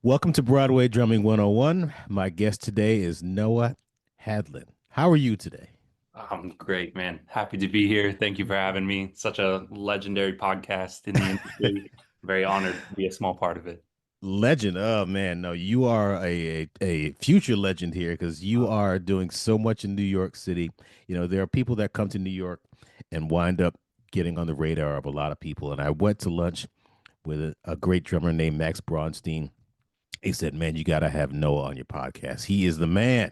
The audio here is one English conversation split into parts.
Welcome to Broadway Drumming 101. My guest today is Noah Hadland. How are you today? I'm great, man. Happy to be here. Thank you for having me. Such a legendary podcast in the industry. Very honored to be a small part of it. Legend. Oh man, no, you are a future legend here because you Oh, are doing so much in New York City. You know, there are people that come to New York and wind up getting on the radar of a lot of people. And I went to lunch with a great drummer named Max Bronstein. He said, "Man, you got to have Noah on your podcast. He is the man."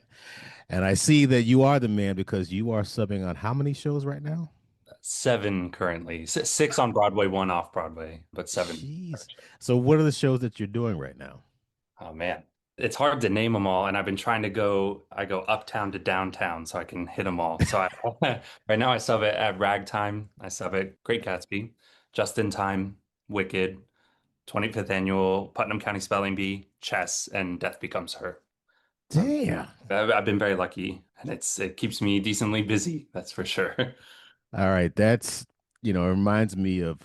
And I see that you are the man because you are subbing on how many shows right now? seven currently. Six on Broadway, one off Broadway, but seven. Jeez. So what are the shows that you're doing right now? Oh man. It's hard to name them all, and I've been trying to I go uptown to downtown so I can hit them all. Right now I sub it at Ragtime, I sub at Great Gatsby, Just in Time, Wicked, 25th Annual, Putnam County Spelling Bee, Chess, and Death Becomes Her. Um, Damn. I've been very lucky, and it keeps me decently busy, that's for sure. All right. It reminds me of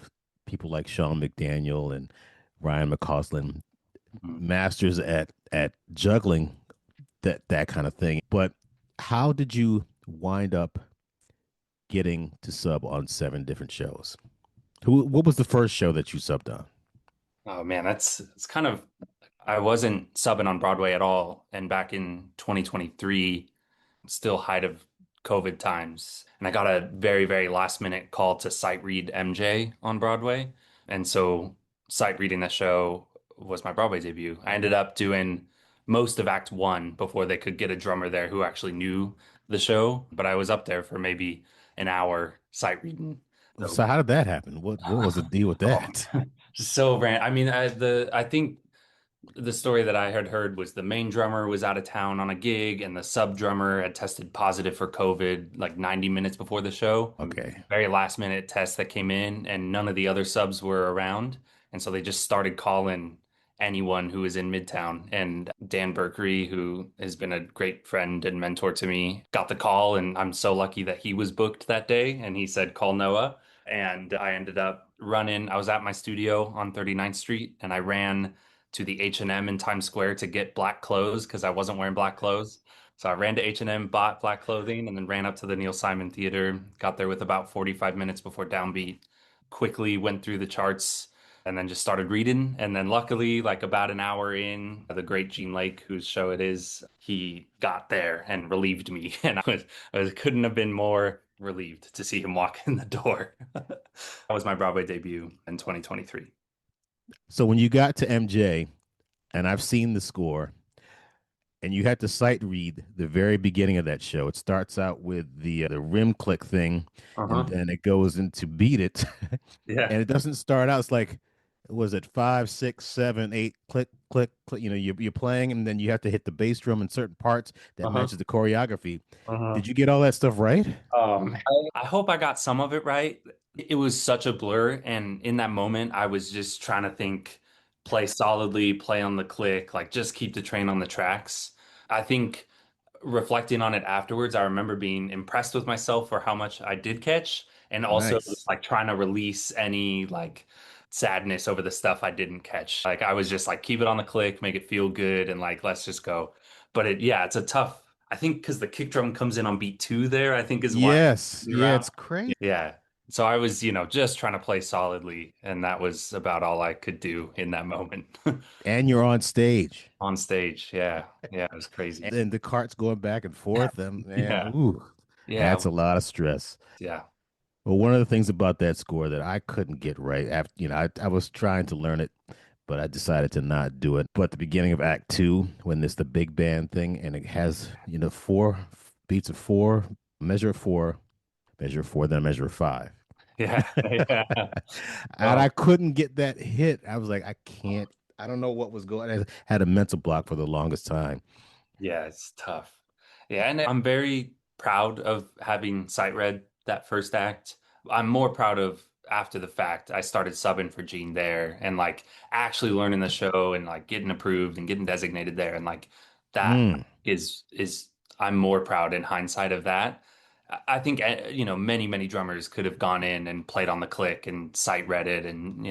people like Sean McDaniel and Ryan McCausland, Mhm. masters at juggling, that kind of thing. But how did you wind up getting to sub on seven different shows? What was the first show that you subbed on? Oh man, it's kind of I wasn't subbing on Broadway at all, and back in 2023, still height of COVID times, and I got a very, very last minute call to sight read MJ on Broadway, and so sight reading the show was my Broadway debut. I ended up doing most of Act One before they could get a drummer there who actually knew the show, but I was up there for maybe an hour sight reading. So So how did that happen? What was the deal with Oh, that? so random. I mean, I think the story that I had heard was the main drummer was out of town on a gig, and the sub drummer had tested positive for COVID like 90 minutes before the show. Okay. Very last minute test that came in, and none of the other subs were around, and so they just started calling anyone who was in Midtown. And Dan Berkery, who has been a great friend and mentor to me, got the call, and I'm so lucky that he was booked that day, and he said, "Call Noah." And I ended up running. I was at my studio on 39th Street, and I ran to the H&M in Times Square to get black clothes because I wasn't wearing black clothes. So I ran to H&M, bought black clothing, and then ran up to the Neil Simon Theater. Got there with about 45 minutes before downbeat. Quickly went through the charts and then just started reading. And then luckily, like about an hour in, the great Gene Lake, whose show it is, he got there and relieved me. And couldn't have been more relieved to see him walk in the door. That was my Broadway debut in 2023. So when you got to MJ, and I've seen the score, and you had to sight read the very beginning of that show. It starts out with the rim click thing, and Uh-huh. then it goes into beat it, Yeah. and it doesn't start out. It's like, was it five, six, seven, eight, click, click, click? You know, you're playing, and then you have to hit the bass drum in certain parts that Uh-huh. matches the choreography. Uh-huh. Did you get all that stuff right? I hope I got some of it right. It was such a blur, and in that moment, I was just trying to think, play solidly, play on the click, like just keep the train on the tracks. I think reflecting on it afterwards, I remember being impressed with myself for how much I did catch, and also Nice. like trying to release any like sadness over the stuff I didn't catch. Like I was just like, keep it on the click, make it feel good, and like let's just go. Yeah, it's a tough. I think because the kick drum comes in on beat two there, I think is why Yes. Yeah, around. it's crazy. Yeah. So I was, just trying to play solidly, and that was about all I could do in that moment And you're on stage, on stage. Yeah. Yeah, it was and crazy. then the cart's going back and forth, and man, Yeah. ooh, Yeah. that's a lot of stress. Yeah. Well, one of the things about that score that I couldn't get right after, I was trying to learn it, but I decided to not do it. But at the beginning of Act Two, when there's the big band thing and it has, four beats of four, measure of four, then a measure of five. Yeah. Yeah. And Oh, I couldn't get that hit. I was like, I can't, I don't know what was going on. I had a mental block for the longest time. yeah, it's tough. Yeah, and I'm very proud of having sight read that first act. I'm more proud of after the fact. I started subbing for Gene there and like actually learning the show and like getting approved and getting designated there and like that Mm. is I'm more proud in hindsight of that. I think many many drummers could have gone in and played on the click and sight read it, and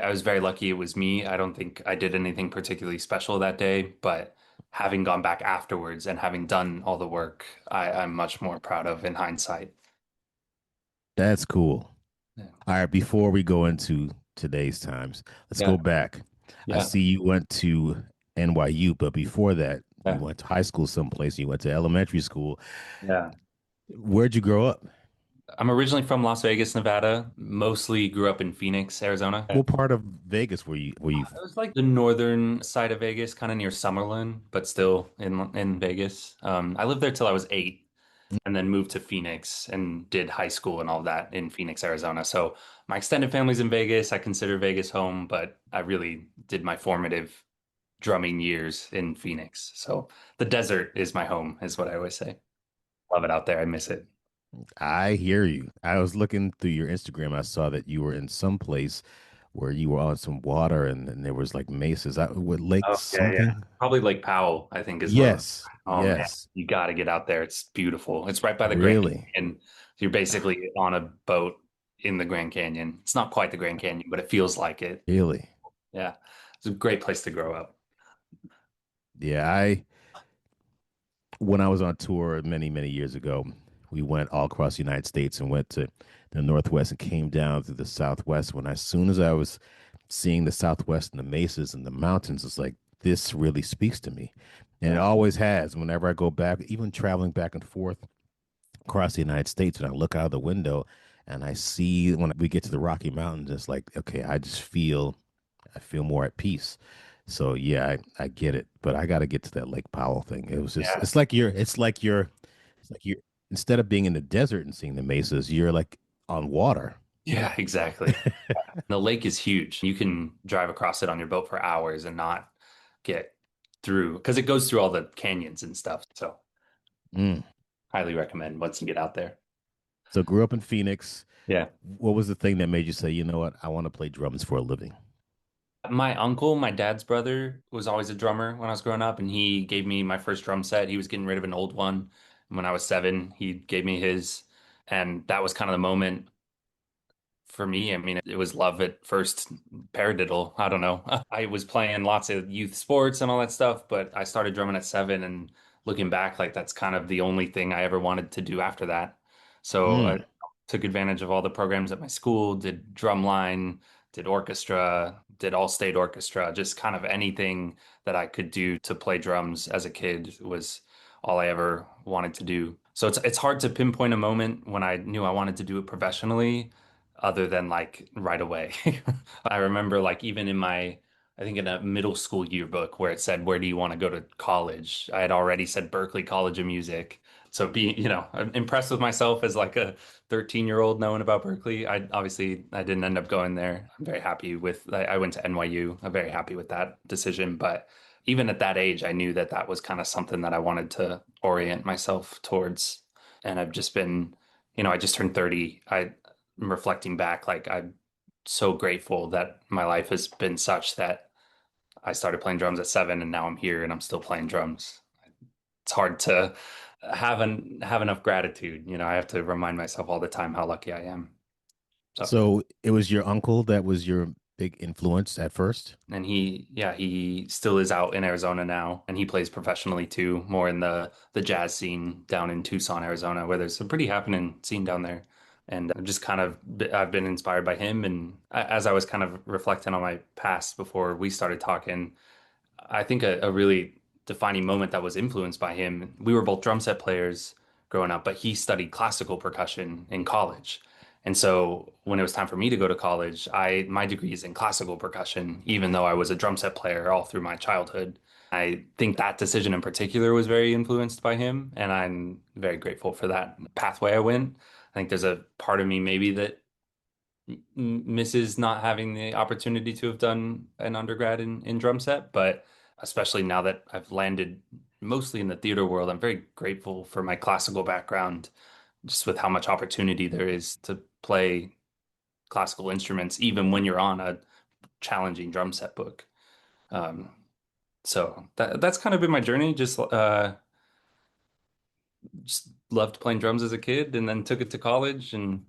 I was very lucky it was me. I don't think I did anything particularly special that day, but having gone back afterwards and having done all the work, I'm much more proud of in hindsight. That's cool. Yeah. All right, before we go into today's times, let's Yeah. go back. I Yeah. see you went to NYU, but before that, you Yeah. went to high school someplace, you went to elementary school. Yeah. Where'd you grow up? I'm originally from Las Vegas, Nevada. Mostly grew up in Phoenix, Arizona. What part of Vegas were you? It was like the northern side of Vegas, kind of near Summerlin, but still in Vegas. I lived there till I was 8, and then moved to Phoenix and did high school and all that in Phoenix, Arizona. So my extended family's in Vegas. I consider Vegas home, but I really did my formative drumming years in Phoenix. So the desert is my home, is what I always say. Love it out there. I miss it. I hear you. I was looking through your Instagram. I saw that you were in some place where you were on some water and there was like mesas. What lake Oh, yeah, yeah. something? Probably Lake Powell, I think is what. Yes, Oh man, yes, you got to get out there. It's beautiful. It's right by the Grand really, Canyon. You're basically on a boat in the Grand Canyon. It's not quite the Grand Canyon, but it feels like it. really. Yeah. It's a great place to grow up. Yeah, I when I was on tour many years ago, we went all across the United States and went to the Northwest and came down through the Southwest. As soon as I was seeing the Southwest and the mesas and the mountains, it's like this really speaks to me, and it Yeah. always has. Whenever I go back, even traveling back and forth across the United States, and I look out of the window and I see when we get to the Rocky Mountains, it's like okay, I feel more at peace. So yeah, I get it, but I got to get to that Lake Powell thing. It was just, Yeah. it's like you're, instead of being in the desert and seeing the mesas, you're like on water. Yeah, exactly. The lake is huge. You can drive across it on your boat for hours and not get through because it goes through all the canyons and stuff. So Mm. highly recommend once you get out there. So grew up in Phoenix. Yeah. What was the thing that made you say, you know what, I want to play drums for a living? My uncle, my dad's brother, was always a drummer when I was growing up, and he gave me my first drum set. He was getting rid of an old one. And when I was 7, he gave me his, and that was kind of the moment for me. I mean, it was love at first paradiddle. I don't know. I was playing lots of youth sports and all that stuff, but I started drumming at 7, and looking back, like that's kind of the only thing I ever wanted to do after that. So I Mm. took advantage of all the programs at my school, did drumline, did orchestra, did all state orchestra, just kind of anything that I could do to play drums as a kid was all I ever wanted to do. So it's hard to pinpoint a moment when I knew I wanted to do it professionally other than like right away. I remember like even in I think in a middle school yearbook where it said, "Where do you want to go to college?" I had already said Berkeley College of Music. So I'm impressed with myself as like a 13-year-old knowing about Berkeley. I didn't end up going there. I'm very happy with, I went to NYU. I'm very happy with that decision. But even at that age, I knew that that was kind of something that I wanted to orient myself towards. And I've just been, I just turned 30. I'm reflecting back, like I'm so grateful that my life has been such that I started playing drums at 7 and now I'm here and I'm still playing drums. It's hard to have enough gratitude. I have to remind myself all the time how lucky I am. So, So it was your uncle that was your big influence at first? and he still is out in Arizona now, and he plays professionally too, more in the jazz scene down in Tucson, Arizona, where there's a pretty happening scene down there. And I've been inspired by him. And as I was kind of reflecting on my past before we started talking, I think a really defining moment that was influenced by him. We were both drum set players growing up, but he studied classical percussion in college. And so when it was time for me to go to college, I my degree is in classical percussion, even though I was a drum set player all through my childhood. I think that decision in particular was very influenced by him, and I'm very grateful for that pathway I went. I think there's a part of me maybe that misses not having the opportunity to have done an undergrad in drum set, but especially now that I've landed mostly in the theater world, I'm very grateful for my classical background, just with how much opportunity there is to play classical instruments, even when you're on a challenging drum set book. So that's kind of been my journey, just loved playing drums as a kid and then took it to college and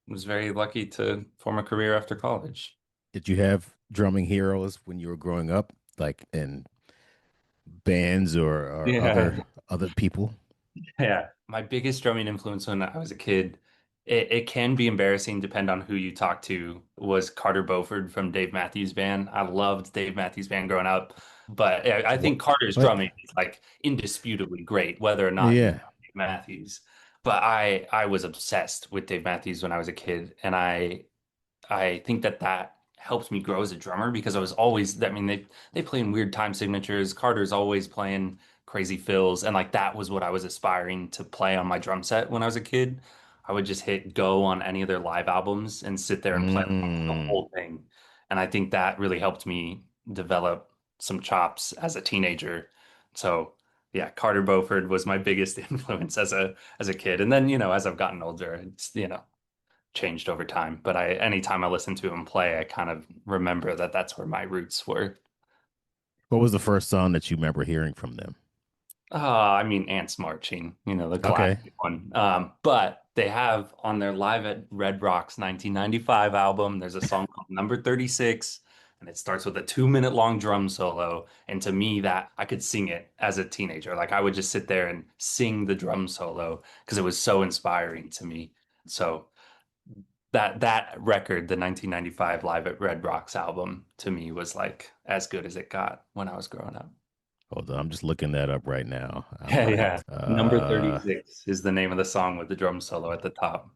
was very lucky to form a career after college. Did you have drumming heroes when you were growing up, like in bands or Yeah. other people? Yeah. My biggest drumming influence when I was a kid, it can be embarrassing, depend on who you talk to, was Carter Beauford from Dave Matthews Band. I loved Dave Matthews Band growing up, but I What? think Carter's What? drumming is like indisputably great, whether or not you know Yeah. Dave Matthews. But I was obsessed with Dave Matthews when I was a kid, and I think that that helped me grow as a drummer because I was always, I mean, they play in weird time signatures. Carter's always playing crazy fills, and like that was what I was aspiring to play on my drum set when I was a kid. I would just hit go on any of their live albums and sit there and play the Mm. whole thing. And I think that really helped me develop some chops as a teenager. So yeah, Carter Beauford was my biggest influence as a kid. And then, you know, as I've gotten older, it's, you know, changed over time. But anytime I listen to him play, I kind of remember that that's where my roots were. What was the first song that you remember hearing from them? I mean, Ants Marching, you know, the Okay. classic one. But they have on their Live at Red Rocks 1995 album, there's a song called Number 36, and it starts with a 2 minute long drum solo. And to me, that I could sing it as a teenager. Like I would just sit there and sing the drum solo because it was so inspiring to me. So that record, the 1995 Live at Red Rocks album, to me was like as good as it got when I was growing up. Hold on, I'm just looking that up right now. I'm Yeah, like, yeah. Number 36 is the name of the song with the drum solo at the top.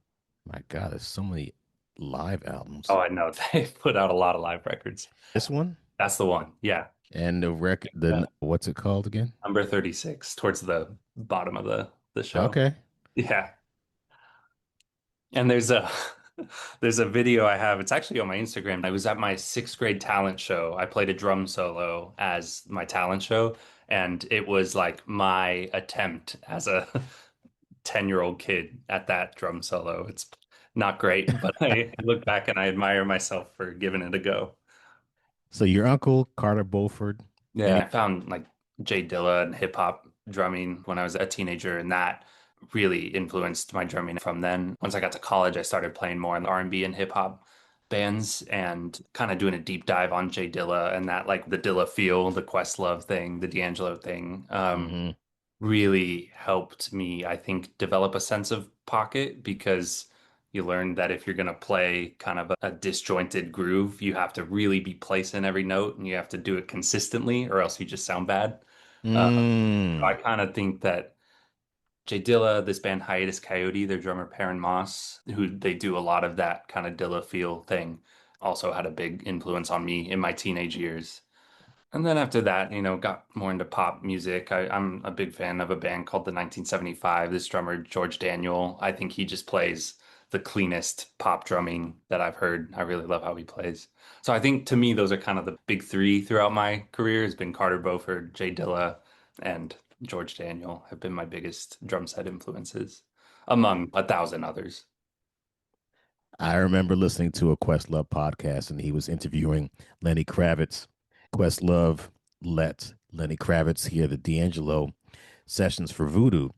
my God, there's so many live Oh, albums. I know. They put out a lot of live records. This one That's the one. Yeah. and the record, the Yeah. what's it called again? Number 36 towards the bottom of the show. Okay. Yeah. And there's a there's a video I have. It's actually on my Instagram. I was at my sixth grade talent show. I played a drum solo as my talent show, and it was like my attempt as a 10-year-old kid at that drum solo. It's not great, but I look back and I admire myself for giving it a go. So your uncle Carter Beauford, Yeah, any I found like Jay Dilla and hip hop drumming when I was a teenager, and that really influenced my drumming from then. Once I got to college, I started playing more in the R&B and hip hop bands and kind of doing a deep dive on Jay Dilla and that like the Dilla feel, the Questlove thing, the D'Angelo thing. hmm Really helped me, I think, develop a sense of pocket because you learn that if you're going to play kind of a disjointed groove, you have to really be placing every note and you have to do it consistently or else you just sound bad. Uh, I Mm. kind of think that Jay Dilla, this band Hiatus Coyote, their drummer Perrin Moss, who they do a lot of that kind of Dilla feel thing, also had a big influence on me in my teenage years. And then after that, you know, got more into pop music. I'm a big fan of a band called the 1975. This drummer, George Daniel, I think he just plays the cleanest pop drumming that I've heard. I really love how he plays. So I think to me, those are kind of the big three throughout my career has been Carter Beauford, Jay Dilla, and George Daniel have been my biggest drum set influences, among a thousand others. I remember listening to a Questlove podcast, and he was interviewing Lenny Kravitz. Questlove let Lenny Kravitz hear the D'Angelo sessions for Voodoo,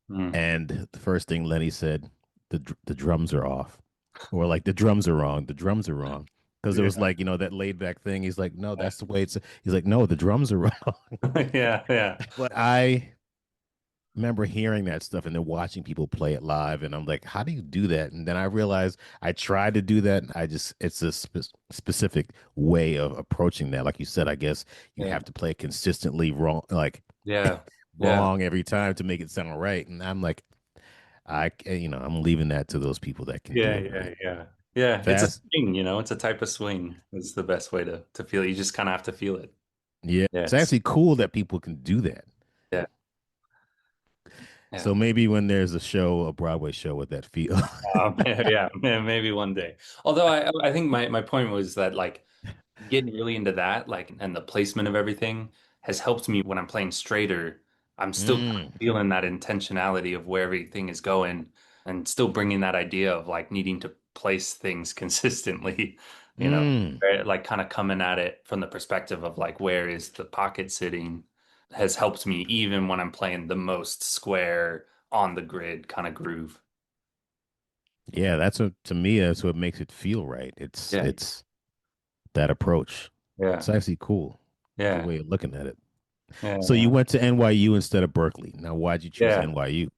Mm. and the first thing Lenny said, the drums are off, or like the drums are wrong, the drums are wrong, because it was Yeah. like that laid back thing. He's like, no, that's the way it's. He's like, no, the drums are wrong. Yeah, yeah, But I remember hearing that stuff and then watching people play it live, and I'm like, how do you do that? And then I realized I tried to do that, and I just it's a specific way of approaching that. Like you said, I guess you yeah, have to play consistently wrong, like yeah, yeah. wrong every time to make it sound right. And I'm like, I'm leaving that to those people that can do Yeah, it yeah, right. yeah. Yeah, it's a Fast, swing, you know, it's a type of swing. It's the best way to feel it. You just kind of have to feel it. yeah. It's Yes. actually cool that people can do that. Yeah. Yeah. So maybe when there's a show, a Broadway show with that feel. Yeah, maybe one day. Although I think my point was that like getting really into that, like, and the placement of everything has helped me when I'm playing straighter. I'm still kind of Mm, feeling that intentionality of where everything is going and still bringing that idea of like needing to place things consistently, you know, mm. right? Like kind of coming at it from the perspective of like, where is the pocket sitting has helped me even when I'm playing the most square, on the grid kind of groove. Yeah, that's what to me that's what makes it feel right. It's Yeah. it's that approach. Yeah. It's actually cool. Good Yeah. way of looking at it. So you Yeah. went to NYU instead of Berkeley. Now, why'd you choose Yeah. NYU?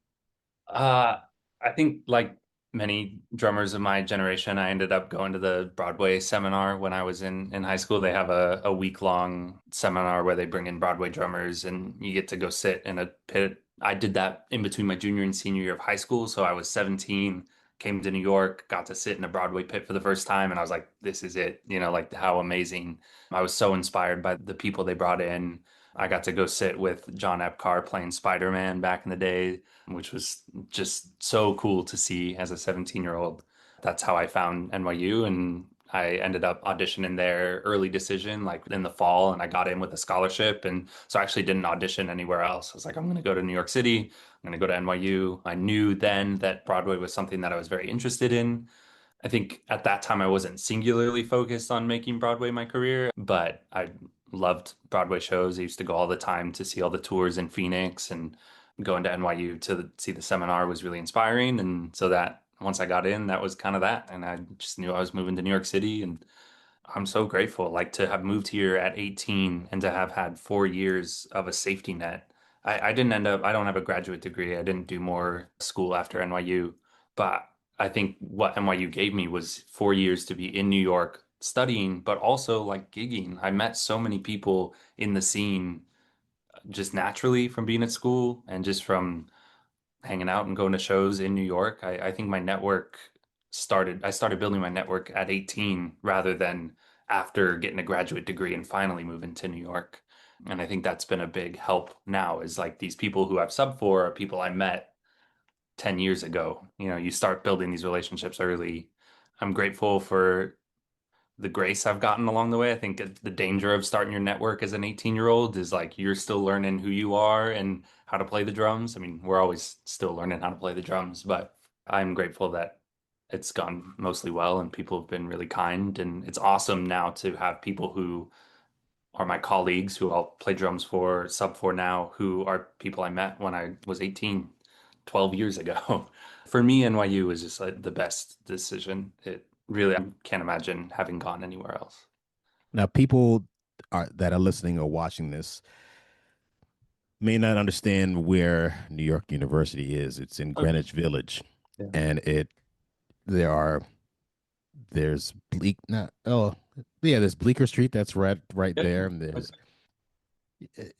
Uh, I think like many drummers of my generation, I ended up going to the Broadway seminar when I was in high school. They have a week-long seminar where they bring in Broadway drummers and you get to go sit in a pit. I did that in between my junior and senior year of high school. So I was 17, came to New York, got to sit in a Broadway pit for the first time, and I was like, this is it. Like how amazing. I was so inspired by the people they brought in. I got to go sit with John Epcar playing Spider-Man back in the day, which was just so cool to see as a 17-year-old. That's how I found NYU, and I ended up auditioning there early decision, like in the fall, and I got in with a scholarship. And so I actually didn't audition anywhere else. I was like, I'm going to go to New York City. I'm going to go to NYU. I knew then that Broadway was something that I was very interested in. I think at that time I wasn't singularly focused on making Broadway my career, but I loved Broadway shows. I used to go all the time to see all the tours in Phoenix, and going to NYU to see the seminar was really inspiring. And so that once I got in, that was kind of that. And I just knew I was moving to New York City, and I'm so grateful, like to have moved here at 18 and to have had 4 years of a safety net. I didn't end up, I don't have a graduate degree. I didn't do more school after NYU, but I think what NYU gave me was 4 years to be in New York studying, but also like gigging. I met so many people in the scene just naturally from being at school and just from hanging out and going to shows in New York. I think my network I started building my network at 18 rather than after getting a graduate degree and finally moving to New York. And I think that's been a big help now is like these people who I've subbed for are people I met 10 years ago. You start building these relationships early. I'm grateful for the grace I've gotten along the way. I think the danger of starting your network as an 18-year-old is like you're still learning who you are and how to play the drums. I mean, we're always still learning how to play the drums, but I'm grateful that it's gone mostly well and people have been really kind. And it's awesome now to have people who are my colleagues who I'll play drums for, sub for now, who are people I met when I was 18, 12 years ago. For me, NYU was just like the best decision. It really, I can't imagine having gone anywhere else. Now, people that are listening or watching this may not understand where New York University is. It's in Okay. Greenwich Village, Yeah. and there are there's Bleak not oh yeah, there's Bleecker Street that's right Yeah. there, and Okay. there's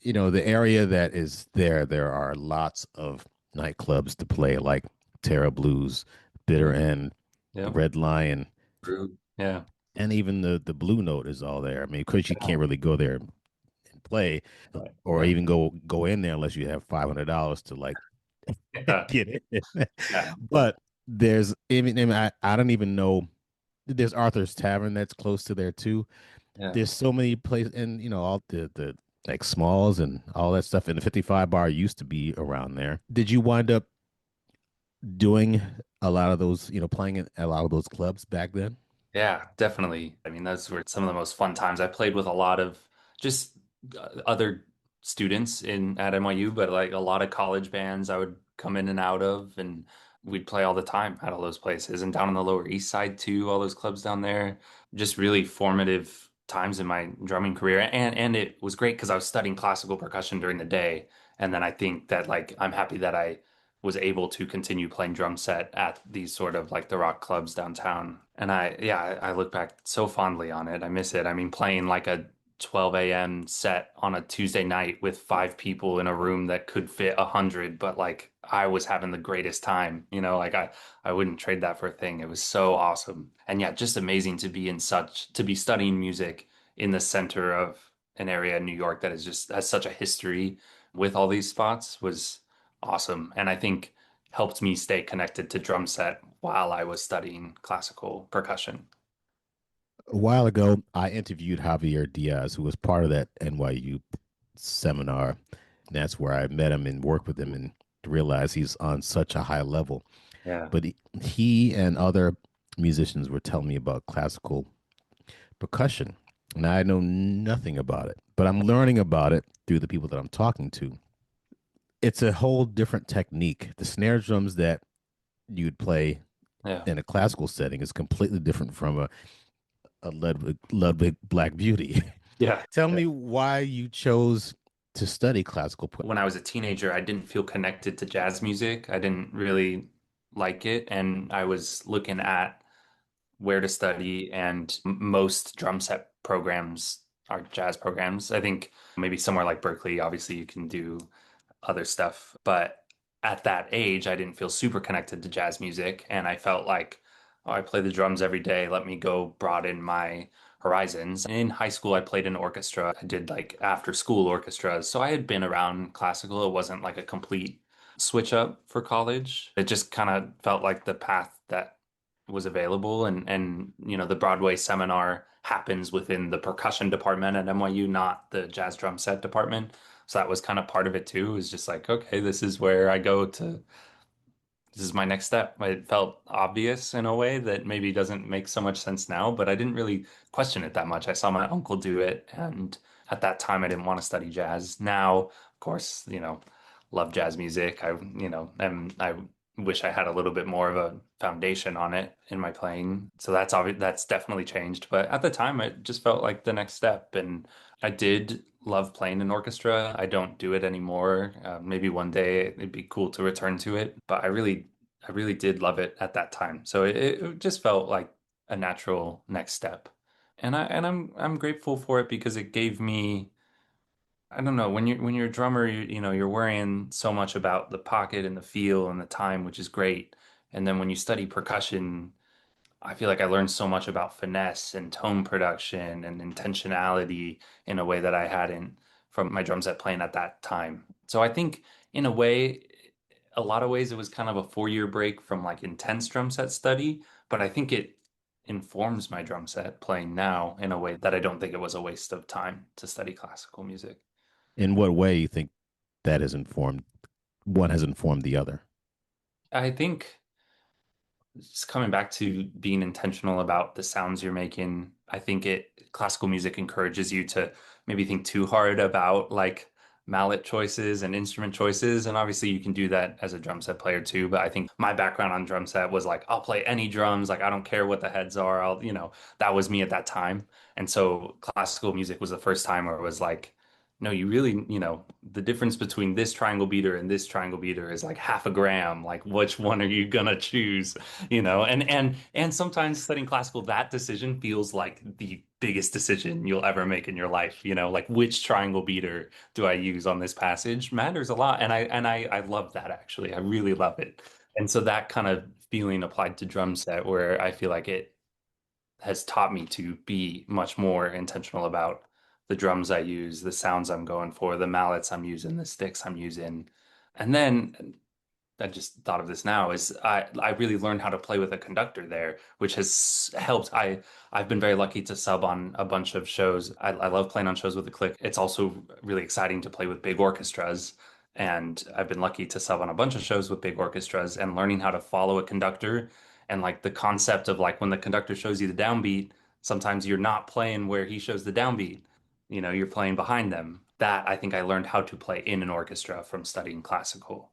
the area that is there. There are lots of nightclubs to play, like Terra Blues, Bitter Yeah. End, Yeah. Red Lion, Rude. Yeah. and even the Blue Note is all there. I mean, because you Yeah. can't really go there and play, Right. or Right. even go in there unless you have $500 to like Yeah. get in. Yeah. But there's even I don't even know. There's Arthur's Tavern that's close to there too. Yeah. There's so many places, and all the like Smalls and all that stuff. And the 55 bar used to be around there. Did you wind up doing a lot of those, playing at a lot of those clubs back then? Yeah, definitely. I mean, those were some of the most fun times. I played with a lot of just other students in at NYU, but like a lot of college bands I would come in and out of, and we'd play all the time at all those places. And down on the Lower East Side too, all those clubs down there. Just really formative times in my drumming career. And it was great because I was studying classical percussion during the day. And then I think that like I'm happy that I was able to continue playing drum set at these sort of like the rock clubs downtown. And I look back so fondly on it. I miss it. I mean, playing like a 12 a.m. set on a Tuesday night with 5 people in a room that could fit 100, but like I was having the greatest time, like I wouldn't trade that for a thing. It was so awesome. And yeah, just amazing to be studying music in the center of an area in New York that is just has such a history with all these spots was awesome. And I think helped me stay connected to drum set while I was studying classical percussion. A while ago, I interviewed Javier Diaz, who was part of that NYU seminar. And that's where I met him and worked with him and realized he's on such a high level. Yeah. But he and other musicians were telling me about classical percussion, and I know nothing about it, but I'm learning about it through the people that I'm talking to. it's a whole different technique. The snare drums that you'd play Yeah. in a classical setting is completely different from a Ludwig Black Beauty. Yeah. Tell me why you chose to study classical. When I was a teenager, I didn't feel connected to jazz music. I didn't really like it. And I was looking at where to study, and most drum set programs are jazz programs. I think maybe somewhere like Berkeley, obviously you can do other stuff, but at that age, I didn't feel super connected to jazz music, and I felt like, oh, I play the drums every day. Let me go broaden my horizons. In high school, I played in orchestra. I did like after school orchestras. So I had been around classical. It wasn't like a complete switch up for college. It just kind of felt like the path that was available, and the Broadway seminar happens within the percussion department at NYU, not the jazz drum set department. So that was kind of part of it too. It was just like, okay, this is where I go to, this is my next step. It felt obvious in a way that maybe doesn't make so much sense now, but I didn't really question it that much. I saw my uncle do it, and at that time I didn't want to study jazz. Now, of course, love jazz music. And I wish I had a little bit more of a foundation on it in my playing. So that's obvious, that's definitely changed. But at the time, it just felt like the next step, and I did love playing in orchestra. I don't do it anymore. Maybe one day it'd be cool to return to it, but I really did love it at that time. So it just felt like a natural next step. And I'm grateful for it because it gave me, I don't know, when you're a drummer, you're worrying so much about the pocket and the feel and the time, which is great. And then when you study percussion, I feel like I learned so much about finesse and tone production and intentionality in a way that I hadn't from my drum set playing at that time. So I think in a way, a lot of ways it was kind of a 4 year break from like intense drum set study, but I think it informs my drum set playing now in a way that I don't think it was a waste of time to study classical music. In what way you think that has informed one has informed the other? I think just coming back to being intentional about the sounds you're making, I think classical music encourages you to maybe think too hard about like mallet choices and instrument choices. And obviously you can do that as a drum set player too. But I think my background on drum set was like, I'll play any drums, like I don't care what the heads are. That was me at that time. And so classical music was the first time where it was like, no, you really, the difference between this triangle beater and this triangle beater is like half a gram. Like, which one are you gonna choose? And sometimes studying classical, that decision feels like the biggest decision you'll ever make in your life. Like which triangle beater do I use on this passage matters a lot. And I love that actually. I really love it. And so that kind of feeling applied to drum set where I feel like it has taught me to be much more intentional about the drums I use, the sounds I'm going for, the mallets I'm using, the sticks I'm using. And then I just thought of this now is I really learned how to play with a conductor there, which has helped. I've been very lucky to sub on a bunch of shows. I love playing on shows with a click. It's also really exciting to play with big orchestras. And I've been lucky to sub on a bunch of shows with big orchestras and learning how to follow a conductor and like the concept of like when the conductor shows you the downbeat, sometimes you're not playing where he shows the downbeat. You're playing behind them. That I think I learned how to play in an orchestra from studying classical.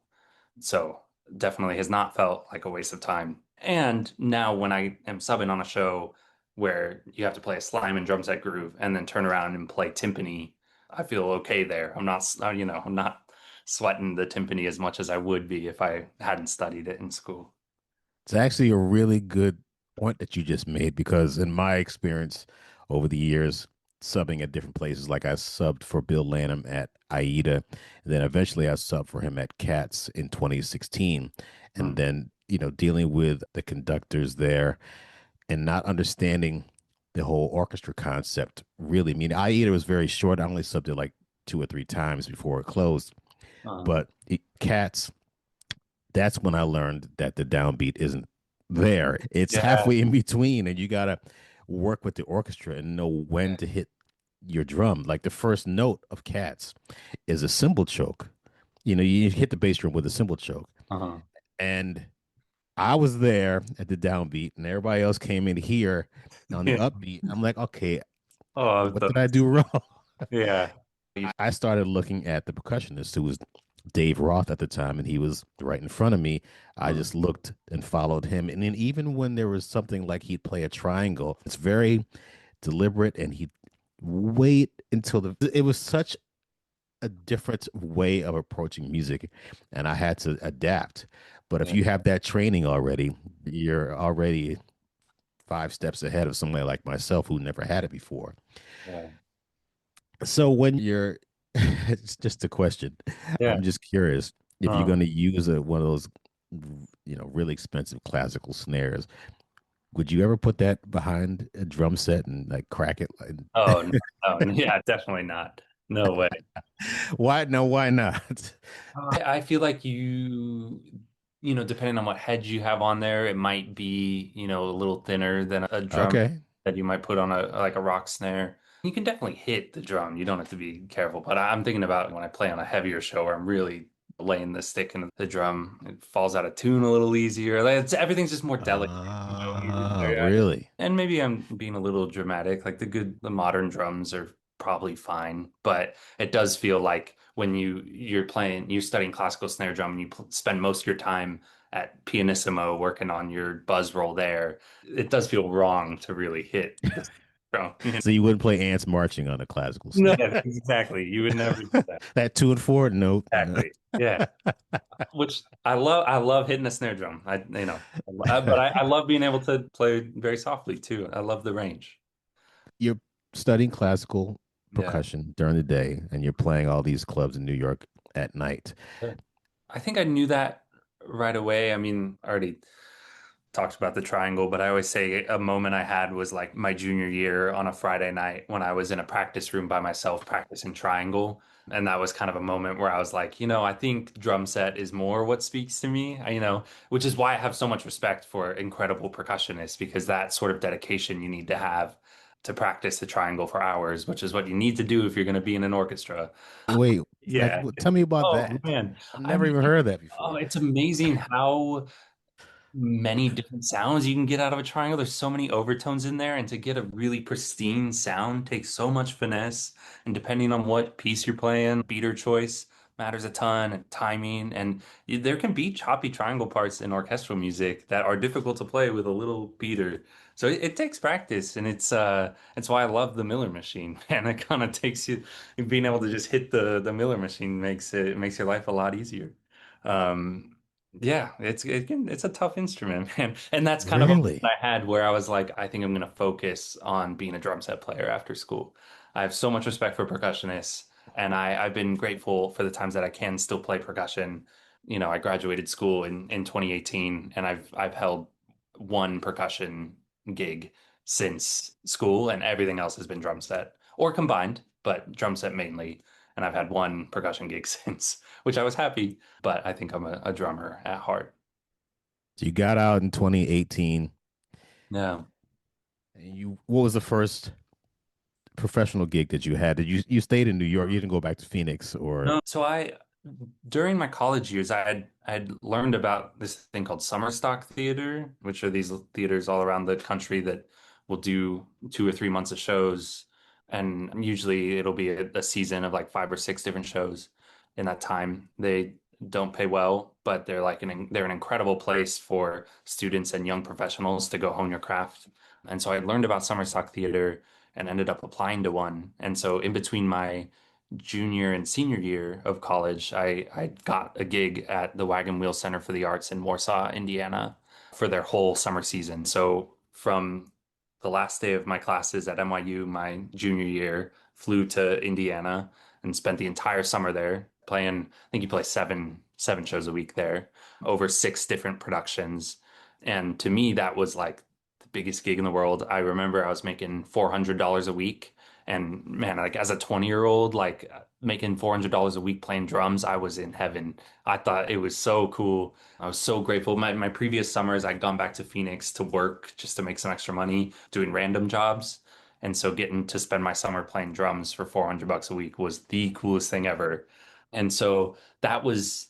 So definitely has not felt like a waste of time. And now when I am subbing on a show where you have to play a slime and drum set groove and then turn around and play timpani, I feel okay there. I'm not sweating the timpani as much as I would be if I hadn't studied it in school. It's actually a really good point that you just made because, in my experience over the years, subbing at different places, like I subbed for Bill Lanham at AIDA, and then eventually I subbed for him at Cats in 2016. And Mm. then, dealing with the conductors there and not understanding the whole orchestra concept really. I mean, AIDA was very short. I only subbed it like two or three times before it closed. Uh, But Cats, that's when I learned that the downbeat isn't there. It's yeah. halfway in between, and you gotta work with the orchestra and know when to hit your drum. Like the first note of Cats is a cymbal choke. You hit the bass drum with a cymbal choke. Uh-huh. And I was there at the downbeat, and everybody else came in here on the Yeah. upbeat. I'm like, okay, Oh, what did I do wrong? yeah. I started looking at the percussionist who was Dave Roth at the time, and he was right in front of me. I Mm. just looked and followed him. And then even when there was something like he'd play a triangle, it's very deliberate, and he'd wait until it was such a different way of approaching music, and I had to adapt. But if Yeah. you have that training already, you're already 5 steps ahead of somebody like myself who never had it before. Yeah. So when you're, it's just a question. Yeah. I'm just curious if you're Uh, going to use one of those, really expensive classical snares. Would you ever put that behind a drum set and like crack it? oh no, no, yeah, definitely not. No way. Why? No, why not? I feel like depending on what head you have on there, it might be, a little thinner than a drum Okay. that you might put on a rock snare. You can definitely hit the drum. You don't have to be careful. But I'm thinking about when I play on a heavier show where I'm really laying the stick into the drum, it falls out of tune a little easier. Like everything's just more delicate. Ah, really? And maybe I'm being a little dramatic. Like the modern drums are probably fine, but it does feel like when you're studying classical snare drum and you spend most of your time at pianissimo working on your buzz roll there, it does feel wrong to really hit the drum. So you wouldn't play ants marching on a classical No, snare? exactly. You would never do that. That 2 and 4? Nope. No. Exactly. Yeah. Which I love. I love hitting the snare drum. But I love being able to play very softly too. I love the range. You're studying classical Yeah. percussion during the day, and you're playing all these clubs in New York at night. I think I knew that right away. I mean, I already talked about the triangle, but I always say a moment I had was like my junior year on a Friday night when I was in a practice room by myself practicing triangle. And that was kind of a moment where I was like, I think drum set is more what speaks to me, which is why I have so much respect for incredible percussionists because that sort of dedication you need to have to practice the triangle for hours, which is what you need to do if you're going to be in an orchestra. Wait, like, Yeah. tell me about Oh that. man. I've I never mean, even heard of that oh, before. it's amazing how many different sounds you can get out of a triangle. There's so many overtones in there, and to get a really pristine sound takes so much finesse. And depending on what piece you're playing, beater choice matters a ton, and timing. And there can be choppy triangle parts in orchestral music that are difficult to play with a little beater. So it takes practice, and it's why I love the Miller machine. And it kind of takes you being able to just hit the Miller machine makes your life a lot easier. Um, yeah, it's a tough instrument, man. And that's kind of a moment Really? I had where I was like, I think I'm gonna focus on being a drum set player after school. I have so much respect for percussionists, and I've been grateful for the times that I can still play percussion. I graduated school in 2018, and I've held one percussion gig since school, and everything else has been drum set or combined, but drum set mainly. And I've had one percussion gig since, which I was happy, but I think I'm a drummer at heart. So you got out in 2018, Yeah. and what was the first professional gig that you had? You stayed in New York? You didn't go back to Phoenix or? No, so during my college years, I had learned about this thing called summer stock theater, which are these theaters all around the country that will do 2 or 3 months of shows, and usually it'll be a season of like 5 or 6 different shows in that time. They don't pay well, but they're an incredible place for students and young professionals to go hone your craft. And so I learned about summer stock theater and ended up applying to one. And so in between my junior and senior year of college, I got a gig at the Wagon Wheel Center for the Arts in Warsaw, Indiana, for their whole summer season. So from the last day of my classes at NYU, my junior year, flew to Indiana and spent the entire summer there playing. I think you play seven shows a week there, over 6 different productions. And to me, that was like the biggest gig in the world. I remember I was making $400 a week. And man, like as a 20-year-old, like making $400 a week playing drums, I was in heaven. I thought it was so cool. I was so grateful. My previous summers, I'd gone back to Phoenix to work just to make some extra money doing random jobs. And so getting to spend my summer playing drums for $400 a week was the coolest thing ever. And so that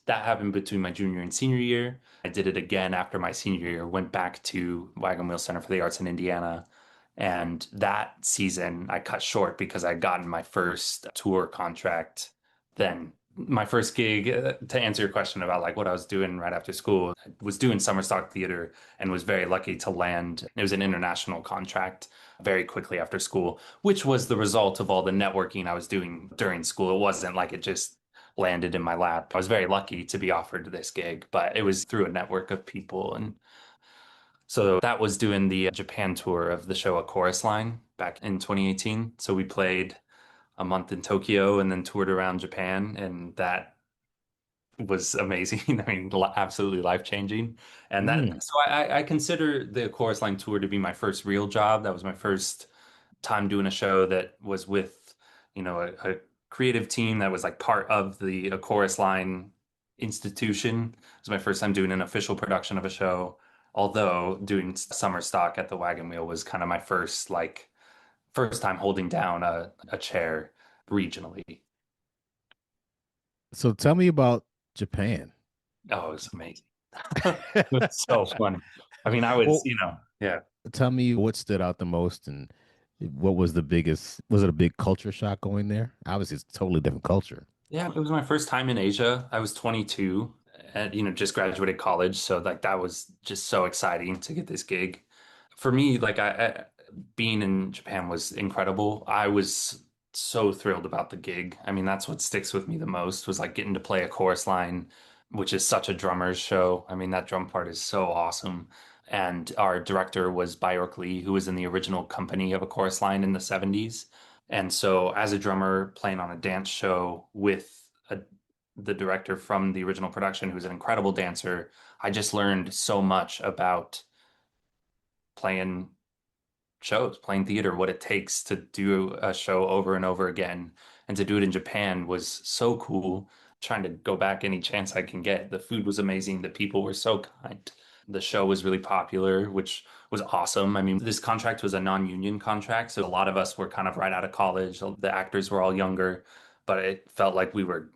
happened between my junior and senior year. I did it again after my senior year, went back to Wagon Wheel Center for the Arts in Indiana. And that season I cut short because I'd gotten my first tour contract then. my first gig, to answer your question about like what I was doing right after school, I was doing summer stock theater and was very lucky to land. It was an international contract very quickly after school, which was the result of all the networking I was doing during school. It wasn't like it just landed in my lap. I was very lucky to be offered this gig, but it was through a network of people. And so that was doing the Japan tour of the show A Chorus Line back in 2018. So we played a month in Tokyo and then toured around Japan, and that was amazing. I mean, absolutely life-changing. And Mm. that, so I consider the Chorus Line tour to be my first real job. That was my first time doing a show that was with, a creative team that was like part of the a Chorus Line institution. It was my first time doing an official production of a show. Although doing summer stock at the Wagon Wheel was kind of my first time holding down a chair regionally. So tell me about Japan. Oh, it was amazing. It was so funny. I mean, I was, Well, yeah. tell me what stood out the most and what was the biggest, was it a big culture shock going there? Obviously, it's a totally different culture. Yeah, it was my first time in Asia. I was 22 and, just graduated college. So like that was just so exciting to get this gig. For me, like being in Japan was incredible. I was so thrilled about the gig. I mean, that's what sticks with me the most was like getting to play a chorus line, which is such a drummer's show. I mean, that drum part is so awesome. And our director was Bjork Lee, who was in the original company of a chorus line in the 70s. And so, as a drummer playing on a dance show with the director from the original production, who's an incredible dancer, I just learned so much about playing shows, playing theater, what it takes to do a show over and over again. And to do it in Japan was so cool. Trying to go back any chance I can get. The food was amazing. The people were so kind. The show was really popular, which was awesome. I mean, this contract was a non-union contract, so a lot of us were kind of right out of college. The actors were all younger, but it felt like we were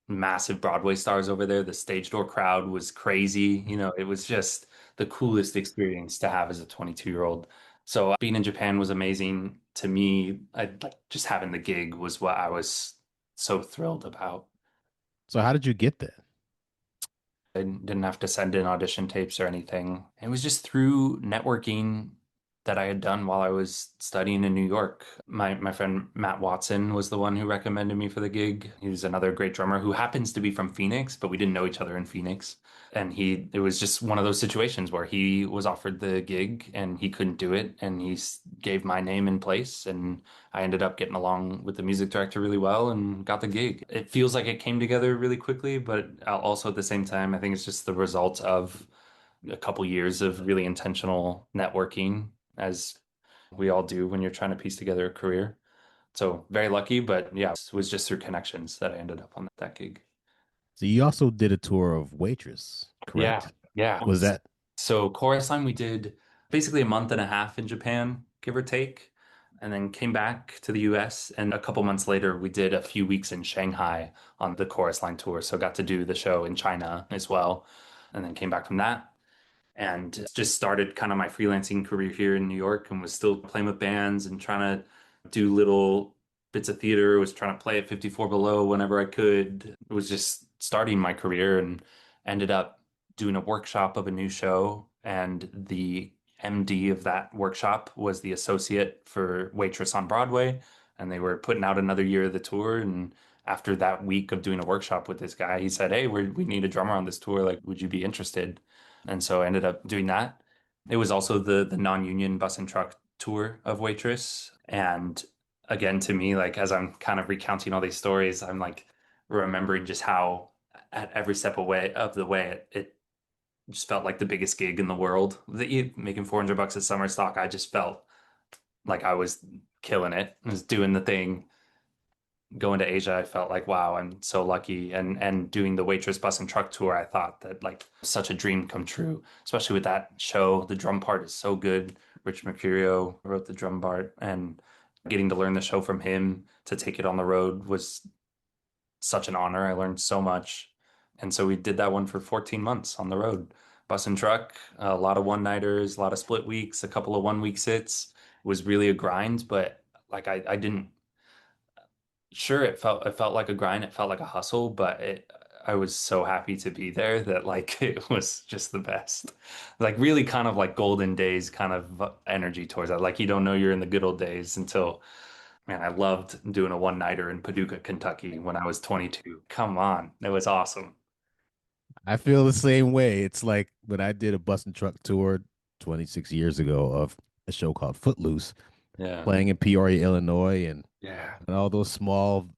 massive Broadway stars over there. The stage door crowd was crazy. It was just the coolest experience to have as a 22-year-old. So being in Japan was amazing to me. I like just having the gig was what I was so thrilled about. So how did you get there? I didn't have to send in audition tapes or anything. It was just through networking that I had done while I was studying in New York. My friend Matt Watson was the one who recommended me for the gig. He was another great drummer who happens to be from Phoenix, but we didn't know each other in Phoenix. And it was just one of those situations where he was offered the gig and he couldn't do it, and gave my name in place, and I ended up getting along with the music director really well and got the gig. It feels like it came together really quickly, but also at the same time, I think it's just the result of a couple years of really intentional networking, as we all do when you're trying to piece together a career. So very lucky, but yeah, it was just through connections that I ended up on that gig. So you also did a tour of Waitress, Yeah, correct? yeah. Was that So chorus line, we did basically a month and a half in Japan, give or take, and then came back to the US. And a couple months later, we did a few weeks in Shanghai on the chorus line tour. So got to do the show in China as well, and then came back from that and just started kind of my freelancing career here in New York and was still playing with bands and trying to do little bits of theater, was trying to play at 54 Below whenever I could. It was just starting my career and ended up doing a workshop of a new show. And the MD of that workshop was the associate for Waitress on Broadway. And they were putting out another year of the tour. And after that week of doing a workshop with this guy, he said, "Hey, we need a drummer on this tour. Like, would you be interested?" And so I ended up doing that. It was also the non-union bus and truck tour of Waitress. And again, to me, like as I'm kind of recounting all these stories, I'm like remembering just how at every step away of the way it just felt like the biggest gig in the world. Making $400 at summer stock, I just felt like I was killing it. I was doing the thing. Going to Asia, I felt like, wow, I'm so lucky. And doing the Waitress bus and truck tour, I thought that like such a dream come true, especially with that show. The drum part is so good. Rich Mercurio wrote the drum part, and getting to learn the show from him to take it on the road was such an honor. I learned so much. And so we did that one for 14 months on the road. Bus and truck, a lot of one-nighters, a lot of split weeks, a couple of one-week sits. It was really a grind, but like I didn't sure, it felt like a grind, it felt like a hustle, but it I was so happy to be there that like it was just the best. Like really kind of like golden days kind of energy towards that. Like you don't know you're in the good old days until, man, I loved doing a one-nighter in Paducah, Kentucky when I was 22. Come on, it was awesome. I feel the same way. It's like when I did a bus and truck tour 26 years ago of a show called Footloose, Yeah. playing in Peoria, Illinois, Yeah. and all those small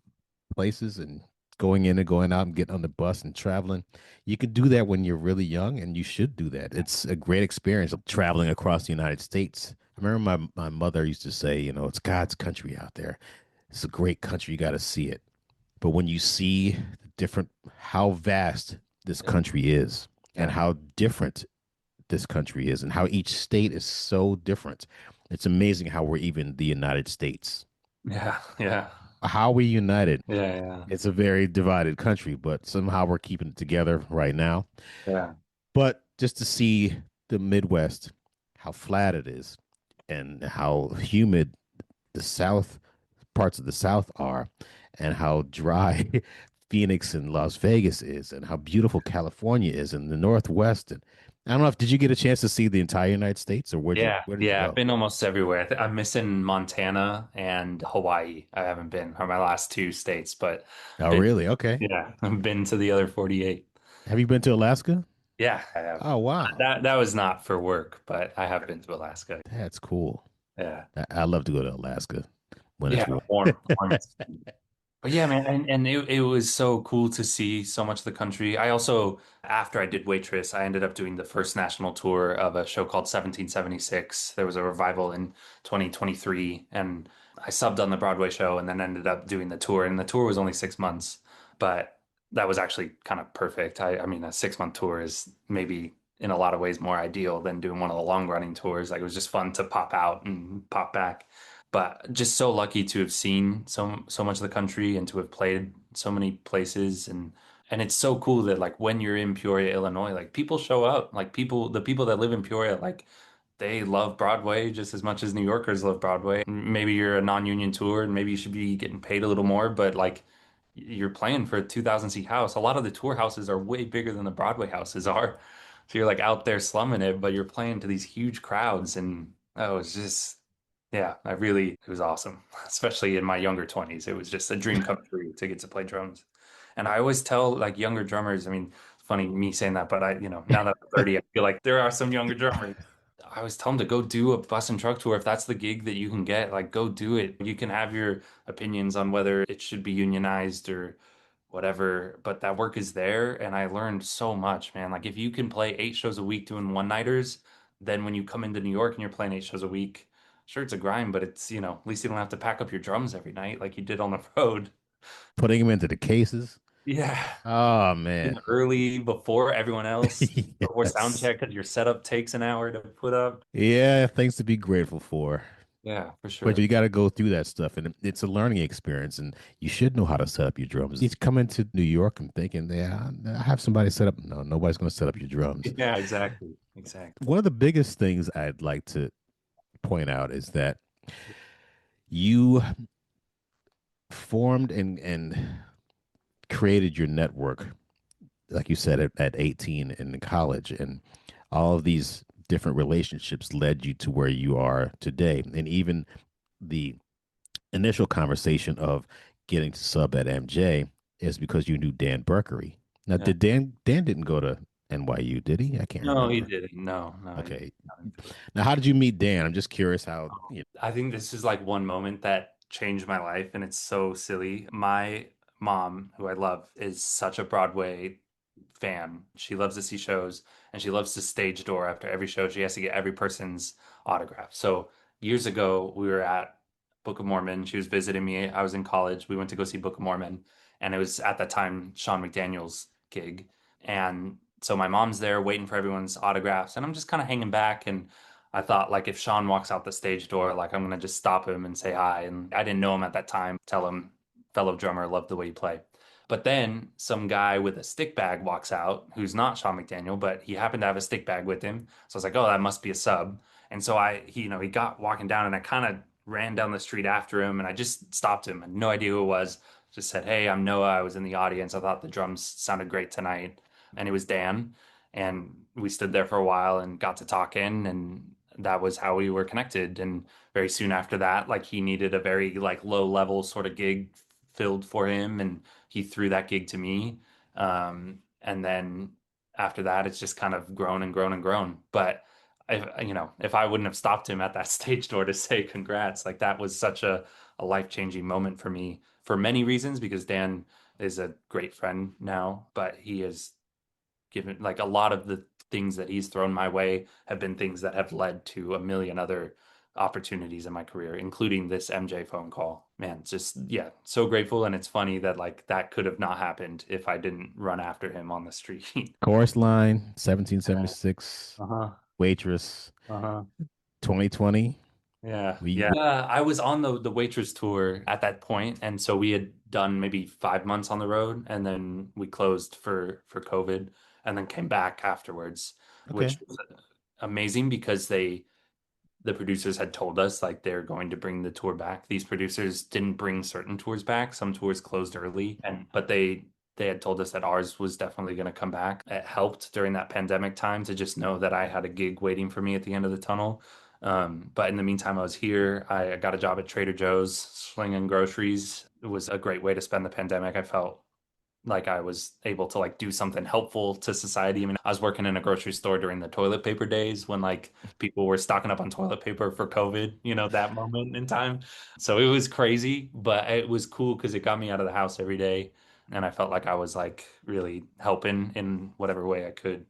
places and going in and going out and getting on the bus and traveling. You can do that when you're really young, and you should do that. It's a great experience of traveling across the United States. I remember my mother used to say, it's God's country out there. It's a great country. You got to see it. But when you see the different, how vast this Yeah. country is and Yeah. how different this country is and how each state is so different, it's amazing how we're even the United States. Yeah. Yeah. How we united. Yeah. Yeah. It's a very divided country, but somehow we're keeping it together right now. Yeah. But just to see the Midwest, how flat it is and how humid the South parts of the South are, and how dry Phoenix and Las Vegas is, and how beautiful California is, and the Northwest. And I don't know if did you get a chance to see the entire United States, or Yeah, where did you yeah, I've go? been almost everywhere. I'm missing Montana and Hawaii. I haven't been, are my last two states, but Oh, been, really? Okay. yeah, I've been to the other 48. Have you been to Alaska? Yeah, I have. Oh, wow. That was not for work, but I have been to Alaska. That's cool. Yeah. I love to go to Alaska when it's Yeah, warm. warm, warm. But yeah, man, and it was so cool to see so much of the country. I also, after I did Waitress, I ended up doing the first national tour of a show called 1776. There was a revival in 2023, and I subbed on the Broadway show and then ended up doing the tour. And the tour was only 6 months, but that was actually kind of perfect. I mean, a 6 month tour is maybe in a lot of ways more ideal than doing one of the long running tours. Like it was just fun to pop out and pop back, but just so lucky to have seen so much of the country and to have played so many places. And it's so cool that like when you're in Peoria, Illinois, like people show up, like the people that live in Peoria, like they love Broadway just as much as New Yorkers love Broadway. Maybe you're a non-union tour and maybe you should be getting paid a little more, but like you're playing for a 2,000 seat house. A lot of the tour houses are way bigger than the Broadway houses are. So you're like out there slumming it, but you're playing to these huge crowds. And oh, it's just, yeah, it was awesome. Especially in my younger 20s. It was just a dream come true to get to play drums. And I always tell like younger drummers, I mean, it's funny me saying that, but now that I'm 30, I feel like there are some younger drummers. I always tell them to go do a bus and truck tour. If that's the gig that you can get, like go do it. You can have your opinions on whether it should be unionized or whatever, but that work is there. And I learned so much, man. Like if you can play 8 shows a week doing one-nighters, then when you come into New York and you're playing 8 shows a week, sure, it's a grind, but it's, at least you don't have to pack up your drums every night like you did on the road. Putting them into the cases. Yeah. Oh, In man. early before everyone else, before sound Yes. check, because your setup takes an hour to put up. Yeah, things to be grateful for. Yeah, for But sure. you got to go through that stuff, and it's a learning experience. And you should know how to set up your drums. You come into New York and thinking, yeah, I have somebody set up. No, nobody's going to set up your drums. Yeah, exactly. Exactly. One of the biggest things I'd like to point out is that you formed and created your network, like you said, at 18 in college, and all of these different relationships led you to where you are today. And even the initial conversation of getting to sub at MJ is because you knew Dan Burkery. Now, Yeah. did Dan didn't go to NYU, did he? I can't No, he remember. didn't. No, no, he Okay. didn't. Now, how did you meet Dan? I'm just curious how, I think this is like one moment that changed my life, and it's so silly. My mom, who I love, is such a Broadway fan. She loves to see shows and she loves to stage door after every show. She has to get every person's autograph. So years ago, we were at Book of Mormon. She was visiting me. I was in college. We went to go see Book of Mormon, and it was at that time Sean McDaniel's gig. And so my mom's there waiting for everyone's autographs, and I'm just kind of hanging back. And I thought, like, if Sean walks out the stage door, like, I'm gonna just stop him and say hi. And I didn't know him at that time. Tell him, fellow drummer, love the way you play. But then some guy with a stick bag walks out who's not Sean McDaniel, but he happened to have a stick bag with him. So I was like, oh, that must be a sub. And so he got walking down and I kind of ran down the street after him, and I just stopped him. I had no idea who it was. Just said, "Hey, I'm Noah. I was in the audience. I thought the drums sounded great tonight." And it was Dan. And we stood there for a while and got to talking, and that was how we were connected. And very soon after that, like he needed a very like low level sort of gig filled for him, and he threw that gig to me. And then after that, it's just kind of grown and grown and grown. But if I wouldn't have stopped him at that stage door to say congrats, like that was such a life-changing moment for me for many reasons, because Dan is a great friend now, but he has given like a lot of the things that he's thrown my way have been things that have led to a million other opportunities in my career, including this MJ phone call. Man, just yeah, so grateful. And it's funny that like that could have not happened if I didn't run after him on the street. Chorus line, 1776, Uh-huh. waitress, Uh-huh. 2020. Yeah, We yeah. I was on the waitress tour at that point, and so we had done maybe 5 months on the road, and then we closed for COVID, and then came back afterwards, which okay. was amazing because the producers had told us like they're going to bring the tour back. These producers didn't bring certain tours back. Some tours closed early, and but they had told us that ours was definitely going to come back. It helped during that pandemic time to just know that I had a gig waiting for me at the end of the tunnel. But in the meantime, I was here. I got a job at Trader Joe's slinging groceries. It was a great way to spend the pandemic. I felt like I was able to like do something helpful to society. I mean, I was working in a grocery store during the toilet paper days when like people were stocking up on toilet paper for COVID, that moment in time. So it was crazy, but it was cool because it got me out of the house every day. And I felt like I was like really helping in whatever way I could.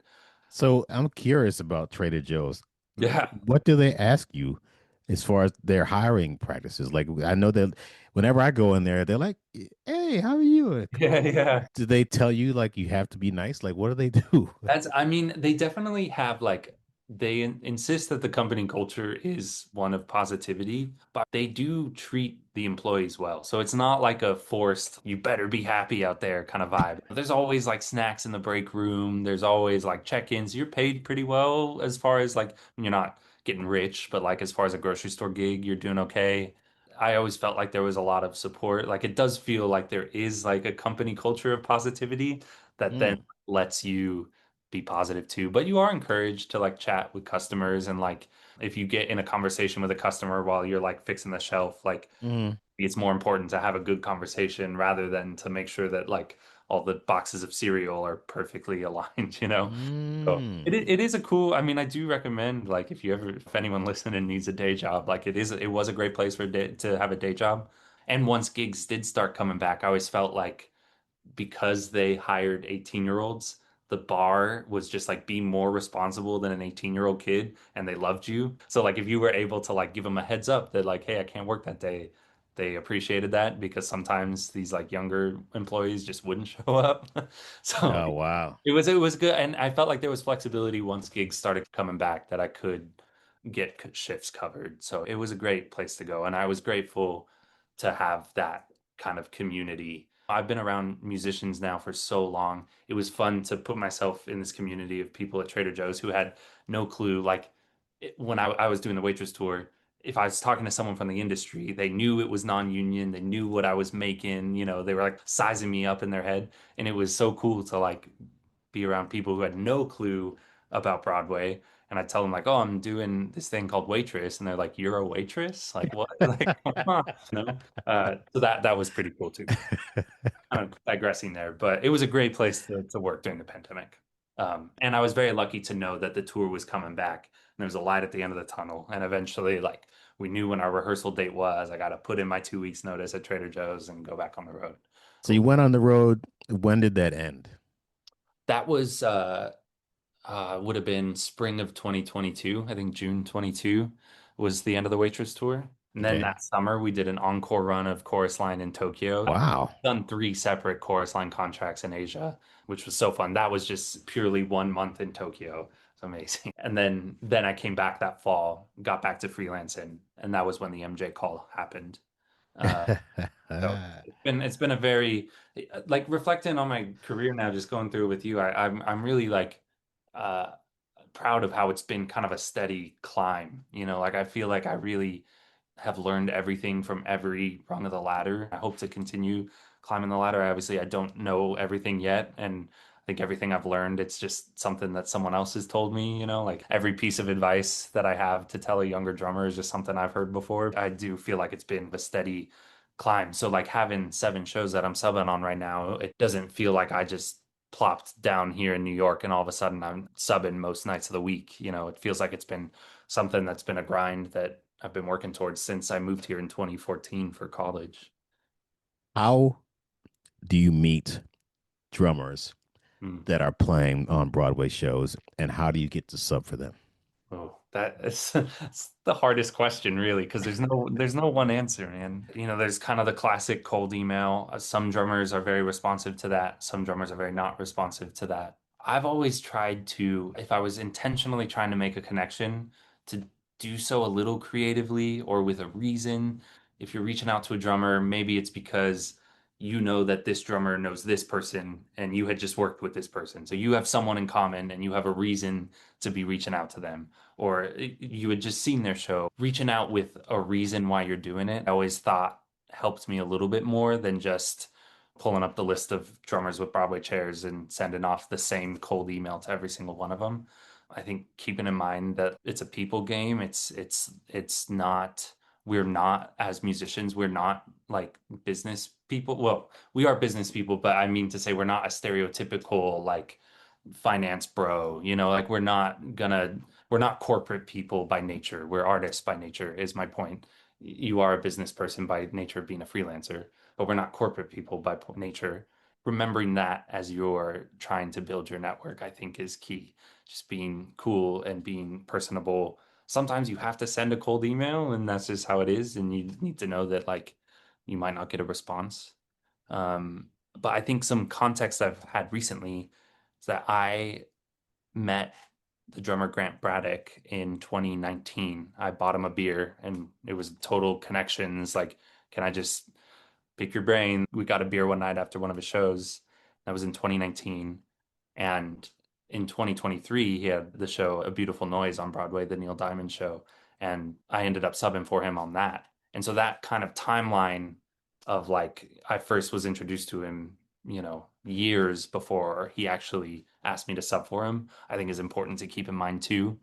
So I'm curious about Trader Joe's. Yeah. What do they ask you as far as their hiring practices? Like I know that whenever I go in there, they're like, "Hey, how are you? Come Yeah, on in." yeah. Do they tell you like you have to be nice? Like what do they do? I mean, they definitely have like, they insist that the company culture is one of positivity, but they do treat the employees well. So it's not like a forced, you better be happy out there kind of vibe. There's always like snacks in the break room. There's always like check-ins. You're paid pretty well as far as like, you're not getting rich, but like as far as a grocery store gig, you're doing okay. I always felt like there was a lot of support. Like it does feel like there is like a company culture of positivity that then Mm, lets you be positive too. But you are encouraged to like chat with customers, and like if you get in a conversation with a customer while you're like fixing the shelf, like mm, it's more important to have a good conversation rather than to make sure that like all the boxes of cereal are perfectly aligned. So mm. it is a cool, I mean, I do recommend like if anyone listening needs a day job, like it was a great place to have a day job. And once gigs did start coming back, I always felt like because they hired 18-year-olds, the bar was just like be more responsible than an 18-year-old kid, and they loved you. So like if you were able to like give them a heads up that like, hey, I can't work that day, they appreciated that because sometimes these like younger employees just wouldn't show up. So Oh wow. it was good, and I felt like there was flexibility once gigs started coming back that I could get shifts covered. So it was a great place to go, and I was grateful to have that kind of community. I've been around musicians now for so long. It was fun to put myself in this community of people at Trader Joe's who had no clue. Like when I was doing the waitress tour, if I was talking to someone from the industry, they knew it was non-union, they knew what I was making, they were like sizing me up in their head. And it was so cool to like be around people who had no clue about Broadway. And I tell them like, oh, I'm doing this thing called waitress, and they're like, you're a waitress? Like what? Like, come on, so that was pretty cool too. Kind of digressing there, but it was a great place to work during the pandemic. And I was very lucky to know that the tour was coming back, and there was a light at the end of the tunnel. And eventually, like we knew when our rehearsal date was, I got to put in my 2 weeks notice at Trader Joe's and go back on the road. So you went on the road. When did that end? That was would have been spring of 2022. I think June 22 was the end of the waitress tour. And then Okay. that summer we did an encore run of Chorus Line in Tokyo. Wow. Done three separate Chorus Line contracts in Asia, which was so fun. That was just purely 1 month in Tokyo. It's amazing. And then I came back that fall, got back to freelancing, and that was when the MJ call happened. Uh, so it's been a very like reflecting on my career now, just going through it with you. I'm really like uh proud of how it's been kind of a steady climb. Like I feel like I really have learned everything from every rung of the ladder. I hope to continue climbing the ladder. Obviously, I don't know everything yet, and I think everything I've learned, it's just something that someone else has told me, like every piece of advice that I have to tell a younger drummer is just something I've heard before. I do feel like it's been a steady climb. So like having 7 shows that I'm subbing on right now, it doesn't feel like I just plopped down here in New York and all of a sudden I'm subbing most nights of the week. It feels like it's been something that's been a grind that I've been working towards since I moved here in 2014 for college. How do you meet drummers Mm. that are playing on Broadway shows, and how do you get to sub for them? Oh, that is that's the hardest question, really, because there's no one answer, man. There's kind of the classic cold email. Some drummers are very responsive to that. Some drummers are very not responsive to that. I've always tried to, if I was intentionally trying to make a connection, to do so a little creatively or with a reason. If you're reaching out to a drummer, maybe it's because you know that this drummer knows this person and you had just worked with this person. So you have someone in common and you have a reason to be reaching out to them, or you had just seen their show. Reaching out with a reason why you're doing it, I always thought helped me a little bit more than just pulling up the list of drummers with Broadway chairs and sending off the same cold email to every single one of them. I think keeping in mind that it's a people game, it's not we're not as musicians, we're not like business people. Well, we are business people, but I mean to say we're not a stereotypical like finance bro, like we're not corporate people by nature. We're artists by nature, is my point. You are a business person by nature of being a freelancer, but we're not corporate people by nature. Remembering that as you're trying to build your network, I think is key. Just being cool and being personable. Sometimes you have to send a cold email, and that's just how it is. And you need to know that, like, you might not get a response. But I think some context I've had recently is that I met the drummer Grant Braddock in 2019. I bought him a beer and it was total connections. Like, can I just pick your brain? We got a beer one night after one of his shows. That was in 2019. And in 2023, he had the show A Beautiful Noise on Broadway, the Neil Diamond show. And I ended up subbing for him on that. And so that kind of timeline of like, I first was introduced to him, years before he actually asked me to sub for him, I think is important to keep in mind too.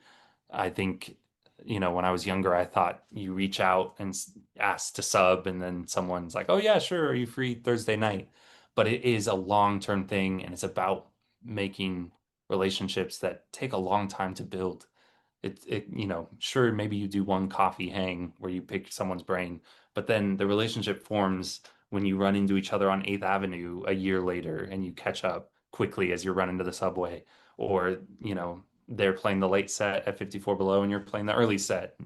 I think, when I was younger, I thought you reach out and ask to sub, and then someone's like, oh, yeah, sure. Are you free Thursday night? But it is a long-term thing, and it's about making relationships that take a long time to build. Sure, maybe you do one coffee hang where you pick someone's brain, but then the relationship forms when you run into each other on 8th Avenue a year later and you catch up quickly as you're running to the subway, or, they're playing the late set at 54 Below and you're playing the early set.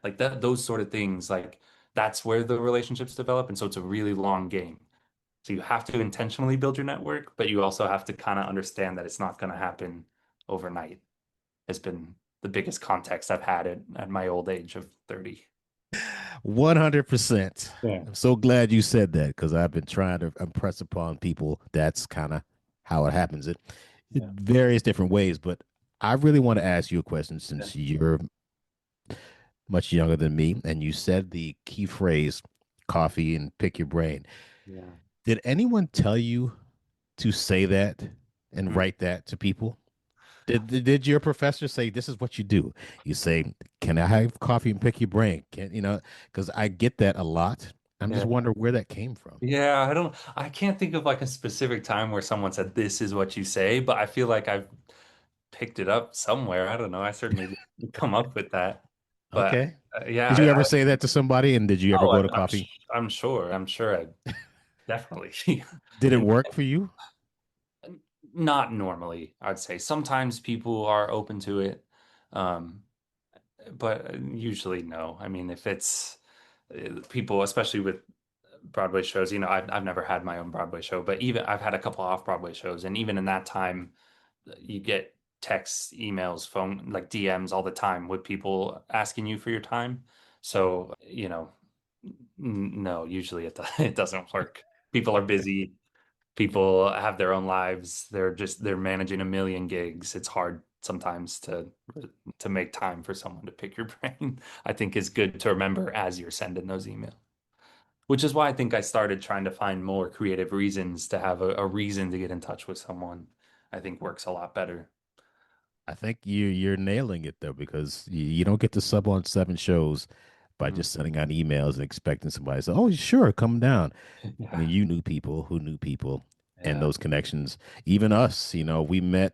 Like that, those sort of things, like that's where the relationships develop. And so it's a really long game. So you have to intentionally build your network, but you also have to kind of understand that it's not going to happen overnight, has been the biggest context I've had at my old age of 30. 100%. Yeah. I'm so glad you said that because I've been trying to impress upon people that's kind of how it happens in Yeah. various different ways. But I really want to ask you a question Yeah. since you're much younger than me and you said the key phrase coffee and pick your brain. Yeah. Did anyone tell you to say that and Mm. write that to people? Did your professor say this is what you do? You say, "Can I have coffee and pick your brain?" Can you know? Because I get that a lot. I'm just Yeah. wondering where that came from. Yeah, I can't think of like a specific time where someone said this is what you say, but I feel like I've picked it up somewhere. I don't know. I certainly didn't come up with that. But Okay. yeah, Did you ever say that to somebody? And did you ever oh, go to coffee? I'm sure. I'm sure I definitely. Did it And work for you? not normally, I'd say. Sometimes people are open to it. Um, but usually no. I mean, if it's people, especially with Broadway shows, I've never had my own Broadway show, but even I've had a couple off Broadway shows, and even in that time, you get texts, emails, phone, like DMs all the time with people asking you for your time. So, no, usually it doesn't work. People are busy. People have their own lives. They're managing a million gigs. It's hard sometimes to make time for someone to pick your brain. I think is good to remember as you're sending those emails. Which is why I think I started trying to find more creative reasons to have a reason to get in touch with someone. I think works a lot better. I think you're nailing it though, because you don't get to sub on 7 shows by Mm. just sending out emails and expecting somebody to say, "Oh, sure, come down." I Yeah. mean, you knew people who knew people, and Yeah. those connections. Even us, we met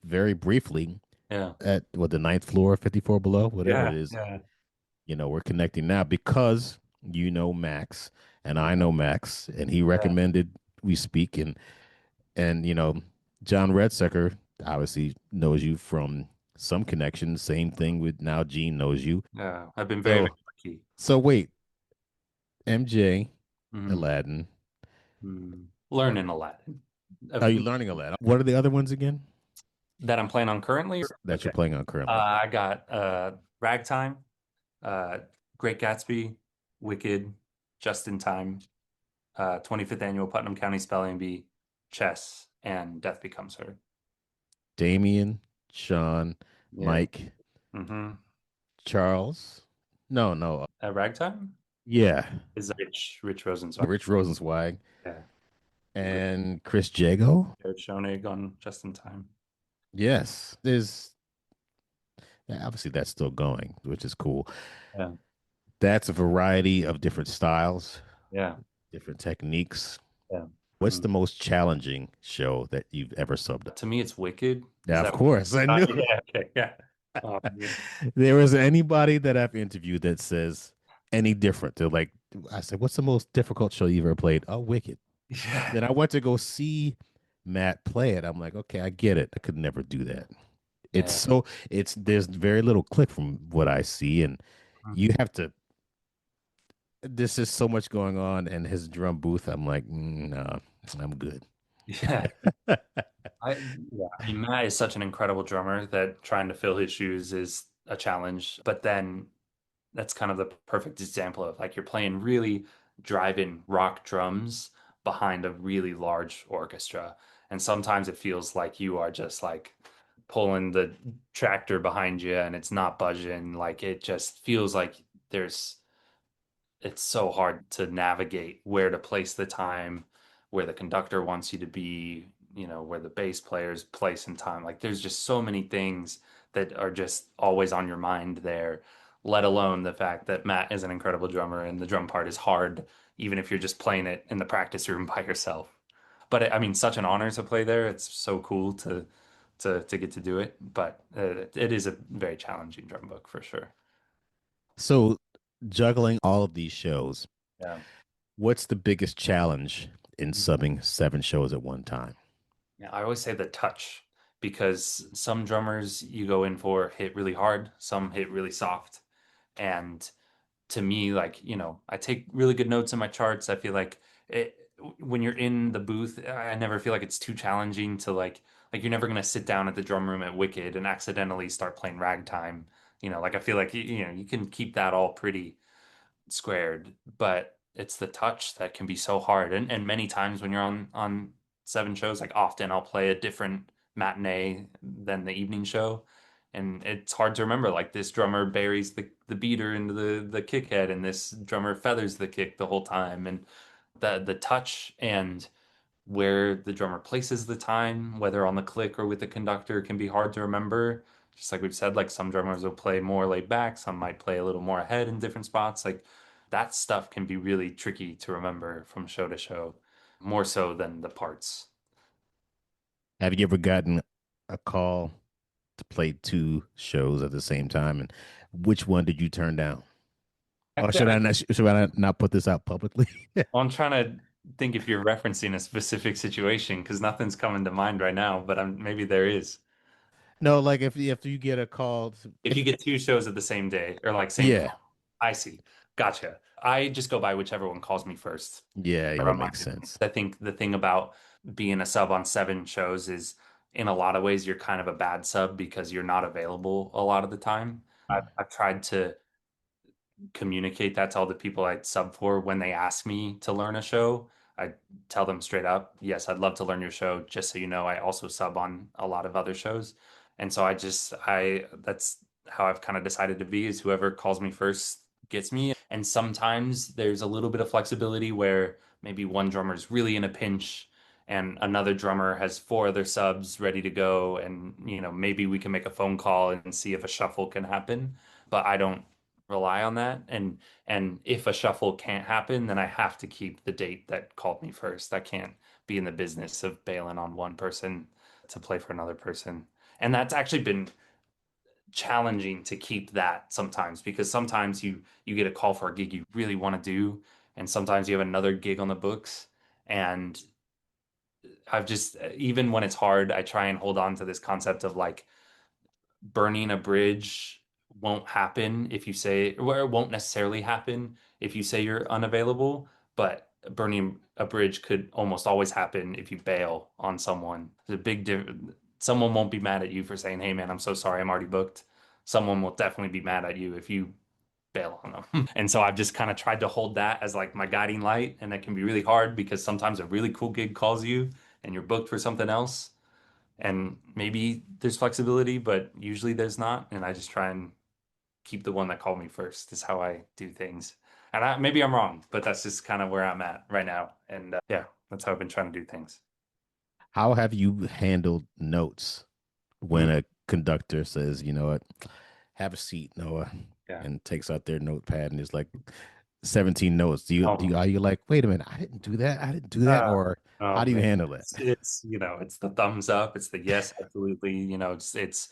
very briefly Yeah. at the ninth floor, 54 below, whatever it Yeah. is. Yeah. We're connecting now because you know Max and I Yeah. know Max, and he Yeah. recommended we speak. And John Redsecker obviously knows you from some connections. Same thing with now Gene knows you. Yeah. I've been very, So very lucky. so wait, MJ, Mm. Aladdin. Mm. Learning Aladdin. Are you Uh, learning Aladdin? What are the other ones again that I'm playing on currently? that you're Okay. playing on currently? I got Ragtime, uh, Great Gatsby, Wicked, Just in Time, 25th Annual Putnam County Spelling Bee, Chess, and Death Becomes Her. Damien, Sean, Yeah. Mike, Mm-hmm. Charles. No, no. Ragtime Yeah. is Rich Rosenzweig. Rich Rosenzweig Yeah. and Chris Jago. Jared Schoenig on Just in Time. Yes. There's yeah, obviously that's still going, which is cool. Yeah. That's a variety of different styles, Yeah. different techniques. Yeah. What's Mm. the most challenging show that you've ever subbed? To me, it's Wicked. Is Yeah, of that course. I knew yeah, okay, yeah. Yeah. there was anybody that I've interviewed that says any different. They're like, I said, what's the most difficult show you ever played? Oh, Wicked. Yeah. Then I went to go see Matt play it. I'm like, okay, I get it. I could never do that. It's Yeah. so there's very little click from what I see, and Mm. you have to. This is so much going on, and his drum booth. I'm like, nah, I'm good. Yeah. I yeah, I mean Matt is such an incredible drummer that trying to fill his shoes is a challenge. But then that's kind of the perfect example of like you're playing really driving rock drums behind a really large orchestra. And sometimes it feels like you are just like pulling the tractor behind you and it's not budging. Like it just feels like there's it's so hard to navigate where to place the time, where the conductor wants you to be, where the bass player's place in time. Like there's just so many things that are just always on your mind there, let alone the fact that Matt is an incredible drummer and the drum part is hard, even if you're just playing it in the practice room by yourself. But I mean, such an honor to play there. It's so cool to get to do it, but it is a very challenging drum book for sure. So, juggling all of these shows, Yeah. what's the biggest challenge in subbing 7 shows at one time? Yeah, I always say the touch because some drummers you go in for hit really hard, some hit really soft. And to me, like, I take really good notes in my charts. I feel like when you're in the booth, I never feel like it's too challenging to like you're never gonna sit down at the drum room at Wicked and accidentally start playing ragtime. Like I feel like you can keep that all pretty squared, but it's the touch that can be so hard. And many times when you're on 7 shows, like often I'll play a different matinee than the evening show. And it's hard to remember. Like this drummer buries the beater into the kick head, and this drummer feathers the kick the whole time. And the touch and where the drummer places the time, whether on the click or with the conductor, can be hard to remember. Just like we've said, like some drummers will play more laid back, some might play a little more ahead in different spots. Like that stuff can be really tricky to remember from show to show, more so than the parts. Have you ever gotten a call to play 2 shows at the same time, and which one did you turn down? Or should I not put this out publicly? Well, I'm trying to think if you're referencing a specific situation because nothing's coming to mind right now, but maybe there is. No, like if you get a call, If you get 2 shows at the same day or like same yeah, call, I see. Gotcha. I just go by whichever one calls me first. yeah, I yeah, that remind makes me. sense. I think the thing about being a sub on 7 shows is in a lot of ways you're kind of a bad sub because you're not available a lot of the time. I've tried to communicate that to all the people I sub for when they ask me to learn a show. I tell them straight up, yes, I'd love to learn your show. Just so you know, I also sub on a lot of other shows. And so that's how I've kind of decided to be is whoever calls me first gets me. And sometimes there's a little bit of flexibility where maybe one drummer is really in a pinch and another drummer has four other subs ready to go. And, maybe we can make a phone call and see if a shuffle can happen. But I don't rely on that. And if a shuffle can't happen, then I have to keep the date that called me first. I can't be in the business of bailing on one person to play for another person. And that's actually been challenging to keep that sometimes because sometimes you get a call for a gig you really want to do, and sometimes you have another gig on the books. And I've just, even when it's hard, I try and hold on to this concept of like burning a bridge won't happen if you say, or it won't necessarily happen if you say you're unavailable, but burning a bridge could almost always happen if you bail on someone. There's a big difference. Someone won't be mad at you for saying, "Hey man, I'm so sorry, I'm already booked." Someone will definitely be mad at you if you bail on them. And so I've just kind of tried to hold that as like my guiding light, and that can be really hard because sometimes a really cool gig calls you and you're booked for something else, and maybe there's flexibility, but usually there's not. And I just try and keep the one that called me first is how I do things. And maybe I'm wrong, but that's just kind of where I'm at right now. And yeah, that's how I've been trying to do things. How have you handled notes when Mm, a conductor says, you know what, have a seat, Noah, yeah. and takes out their notepad and is like 17 notes? Oh, Are you like, wait a minute, I didn't do that. I didn't do that. uh, Or how oh do you man, handle that? it's the thumbs up, it's the yes, absolutely. It's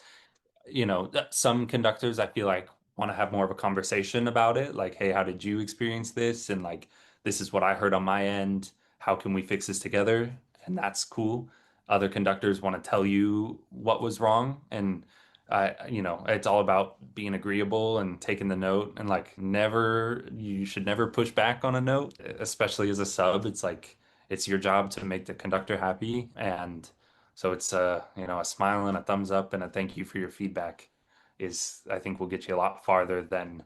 some conductors I feel like want to have more of a conversation about it. Like, hey, how did you experience this? And like, this is what I heard on my end. How can we fix this together? And that's cool. Other conductors want to tell you what was wrong. And it's all about being agreeable and taking the note. And like, you should never push back on a note, especially as a sub. It's like, it's your job to make the conductor happy. And so it's a smile and a thumbs up and a thank you for your feedback is, I think, will get you a lot farther than,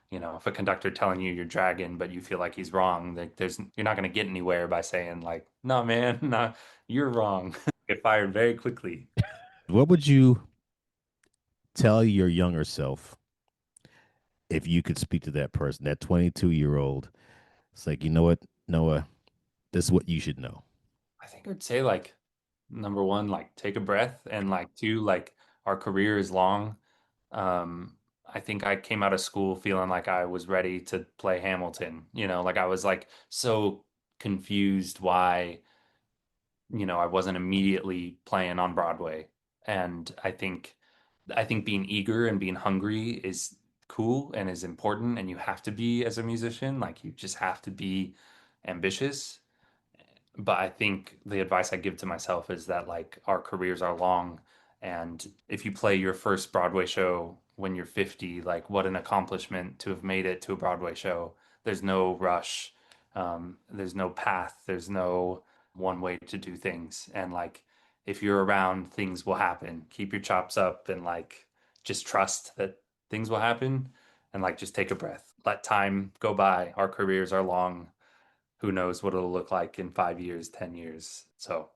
if a conductor telling you you're dragging but you feel like he's wrong. Like you're not going to get anywhere by saying like, "No, man, no, you're wrong." Get fired very quickly. What would you tell your younger self if you could speak to that person, that 22-year-old? It's like, you know what, Noah, this is what you should know. I think I'd say like number one, like take a breath, and like two, like our career is long. I think I came out of school feeling like I was ready to play Hamilton. Like I was like so confused why, I wasn't immediately playing on Broadway. And I think being eager and being hungry is cool and is important, and you have to be as a musician. Like you just have to be ambitious. But I think the advice I give to myself is that like our careers are long, and if you play your first Broadway show when you're 50, like what an accomplishment to have made it to a Broadway show. There's no rush. There's no path. There's no one way to do things. And like if you're around, things will happen. Keep your chops up and like just trust that things will happen, and like just take a breath. Let time go by. Our careers are long. Who knows what it'll look like in 5 years, 10 years. So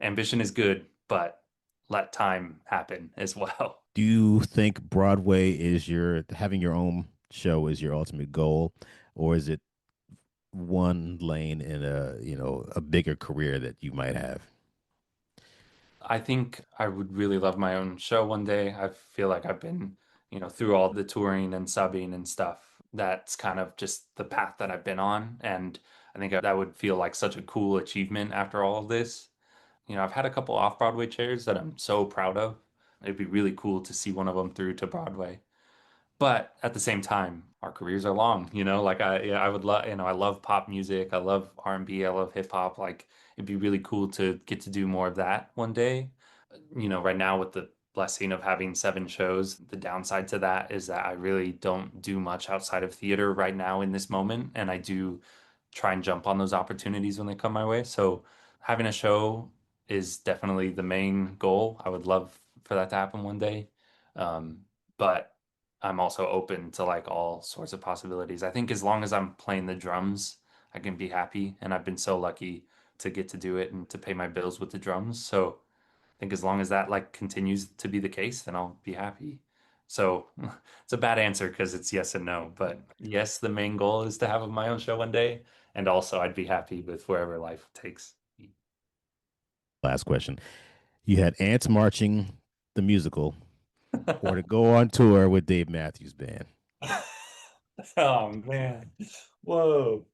ambition is good, but let time happen as well. Do you think Broadway is having your own show is your ultimate goal, or is it one lane in a bigger career that you might have? I think I would really love my own show one day. I feel like I've been, through all the touring and subbing and stuff. That's kind of just the path that I've been on. And I think that would feel like such a cool achievement after all of this. I've had a couple off-Broadway chairs that I'm so proud of. It'd be really cool to see one of them through to Broadway. But at the same time, our careers are long, like yeah, I would love, I love pop music. I love R&B. I love hip hop. Like it'd be really cool to get to do more of that one day. Right now with the blessing of having 7 shows, the downside to that is that I really don't do much outside of theater right now in this moment. And I do try and jump on those opportunities when they come my way. So having a show is definitely the main goal. I would love for that to happen one day. But I'm also open to like all sorts of possibilities. I think as long as I'm playing the drums, I can be happy. And I've been so lucky to get to do it and to pay my bills with the drums. So I think as long as that like continues to be the case, then I'll be happy. So it's a bad answer because it's yes and no. But yes, the main goal is to have my own show one day. And also I'd be happy with wherever life takes me. Last question. You had Ants Marching the musical or to go on tour with Dave Matthews Band. Oh man. Whoa.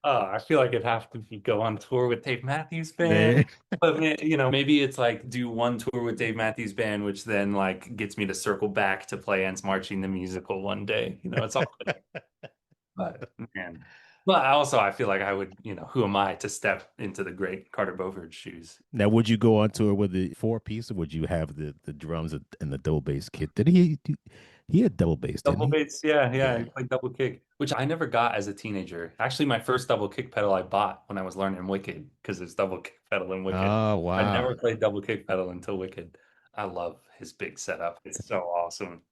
I feel like it'd have to be go on tour with Dave Matthews Band. There. But maybe it's like do one tour with Dave Matthews Band, which then like gets me to circle back to play Ants Marching the musical one day. It's all good. But man. But I feel like I would, who am I to step into the great Carter Beauford's shoes? Now, would you go on tour with the four piece, or would you have the drums and the double bass kit? Did he? He had double bass, didn't Double he? bass, yeah, yeah, Yeah. I played double kick, which I never got as a teenager. Actually, my first double kick pedal I bought when I was learning Wicked because there's double kick pedal in Wicked. Oh I wow. never played double kick pedal until Wicked. I love his big setup. It's so awesome.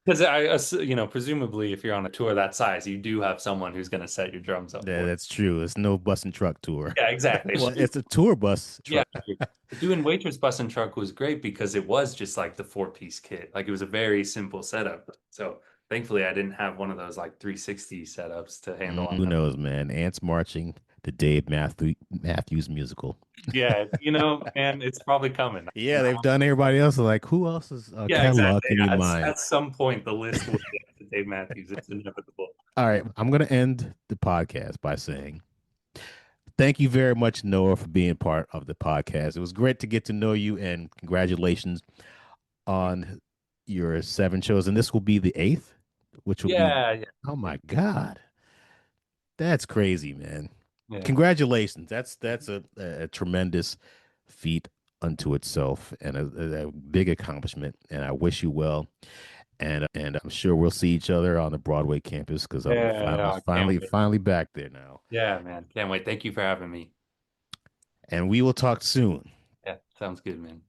Because presumably if you're on a tour that size, you do have someone who's going to set your drums up Yeah, for that's true. It's no bus and truck tour. you. Yeah, exactly. Well, it's a tour bus Yeah, truck. doing Waitress Bus and Truck was great because it was just like the four-piece kit. Like it was a very simple setup. So thankfully I didn't have one of those like 360 setups to handle on Who them. knows, man? Ants Marching, the Matthews musical. Yeah, man, it's probably coming. Yeah, they've done everybody else. Like, who else's Yeah, catalog exactly. can you mine? At some point the list will get to Dave Matthews. It's inevitable. All right, I'm going to end the podcast by saying thank you very much, Noah, for being part of the podcast. It was great to get to know you, and congratulations on your seven shows. And this will be the eighth, which will be, Yeah, yeah, oh my God, that's crazy, man. yeah. Congratulations. That's a tremendous feat unto itself and a big accomplishment. And I wish you well. And I'm sure we'll see each other on the Broadway campus because I'm Yeah, I can't finally wait. finally back there now. Yeah, man. Can't wait. Thank you for having me. And we will talk soon. Yeah, sounds good, man.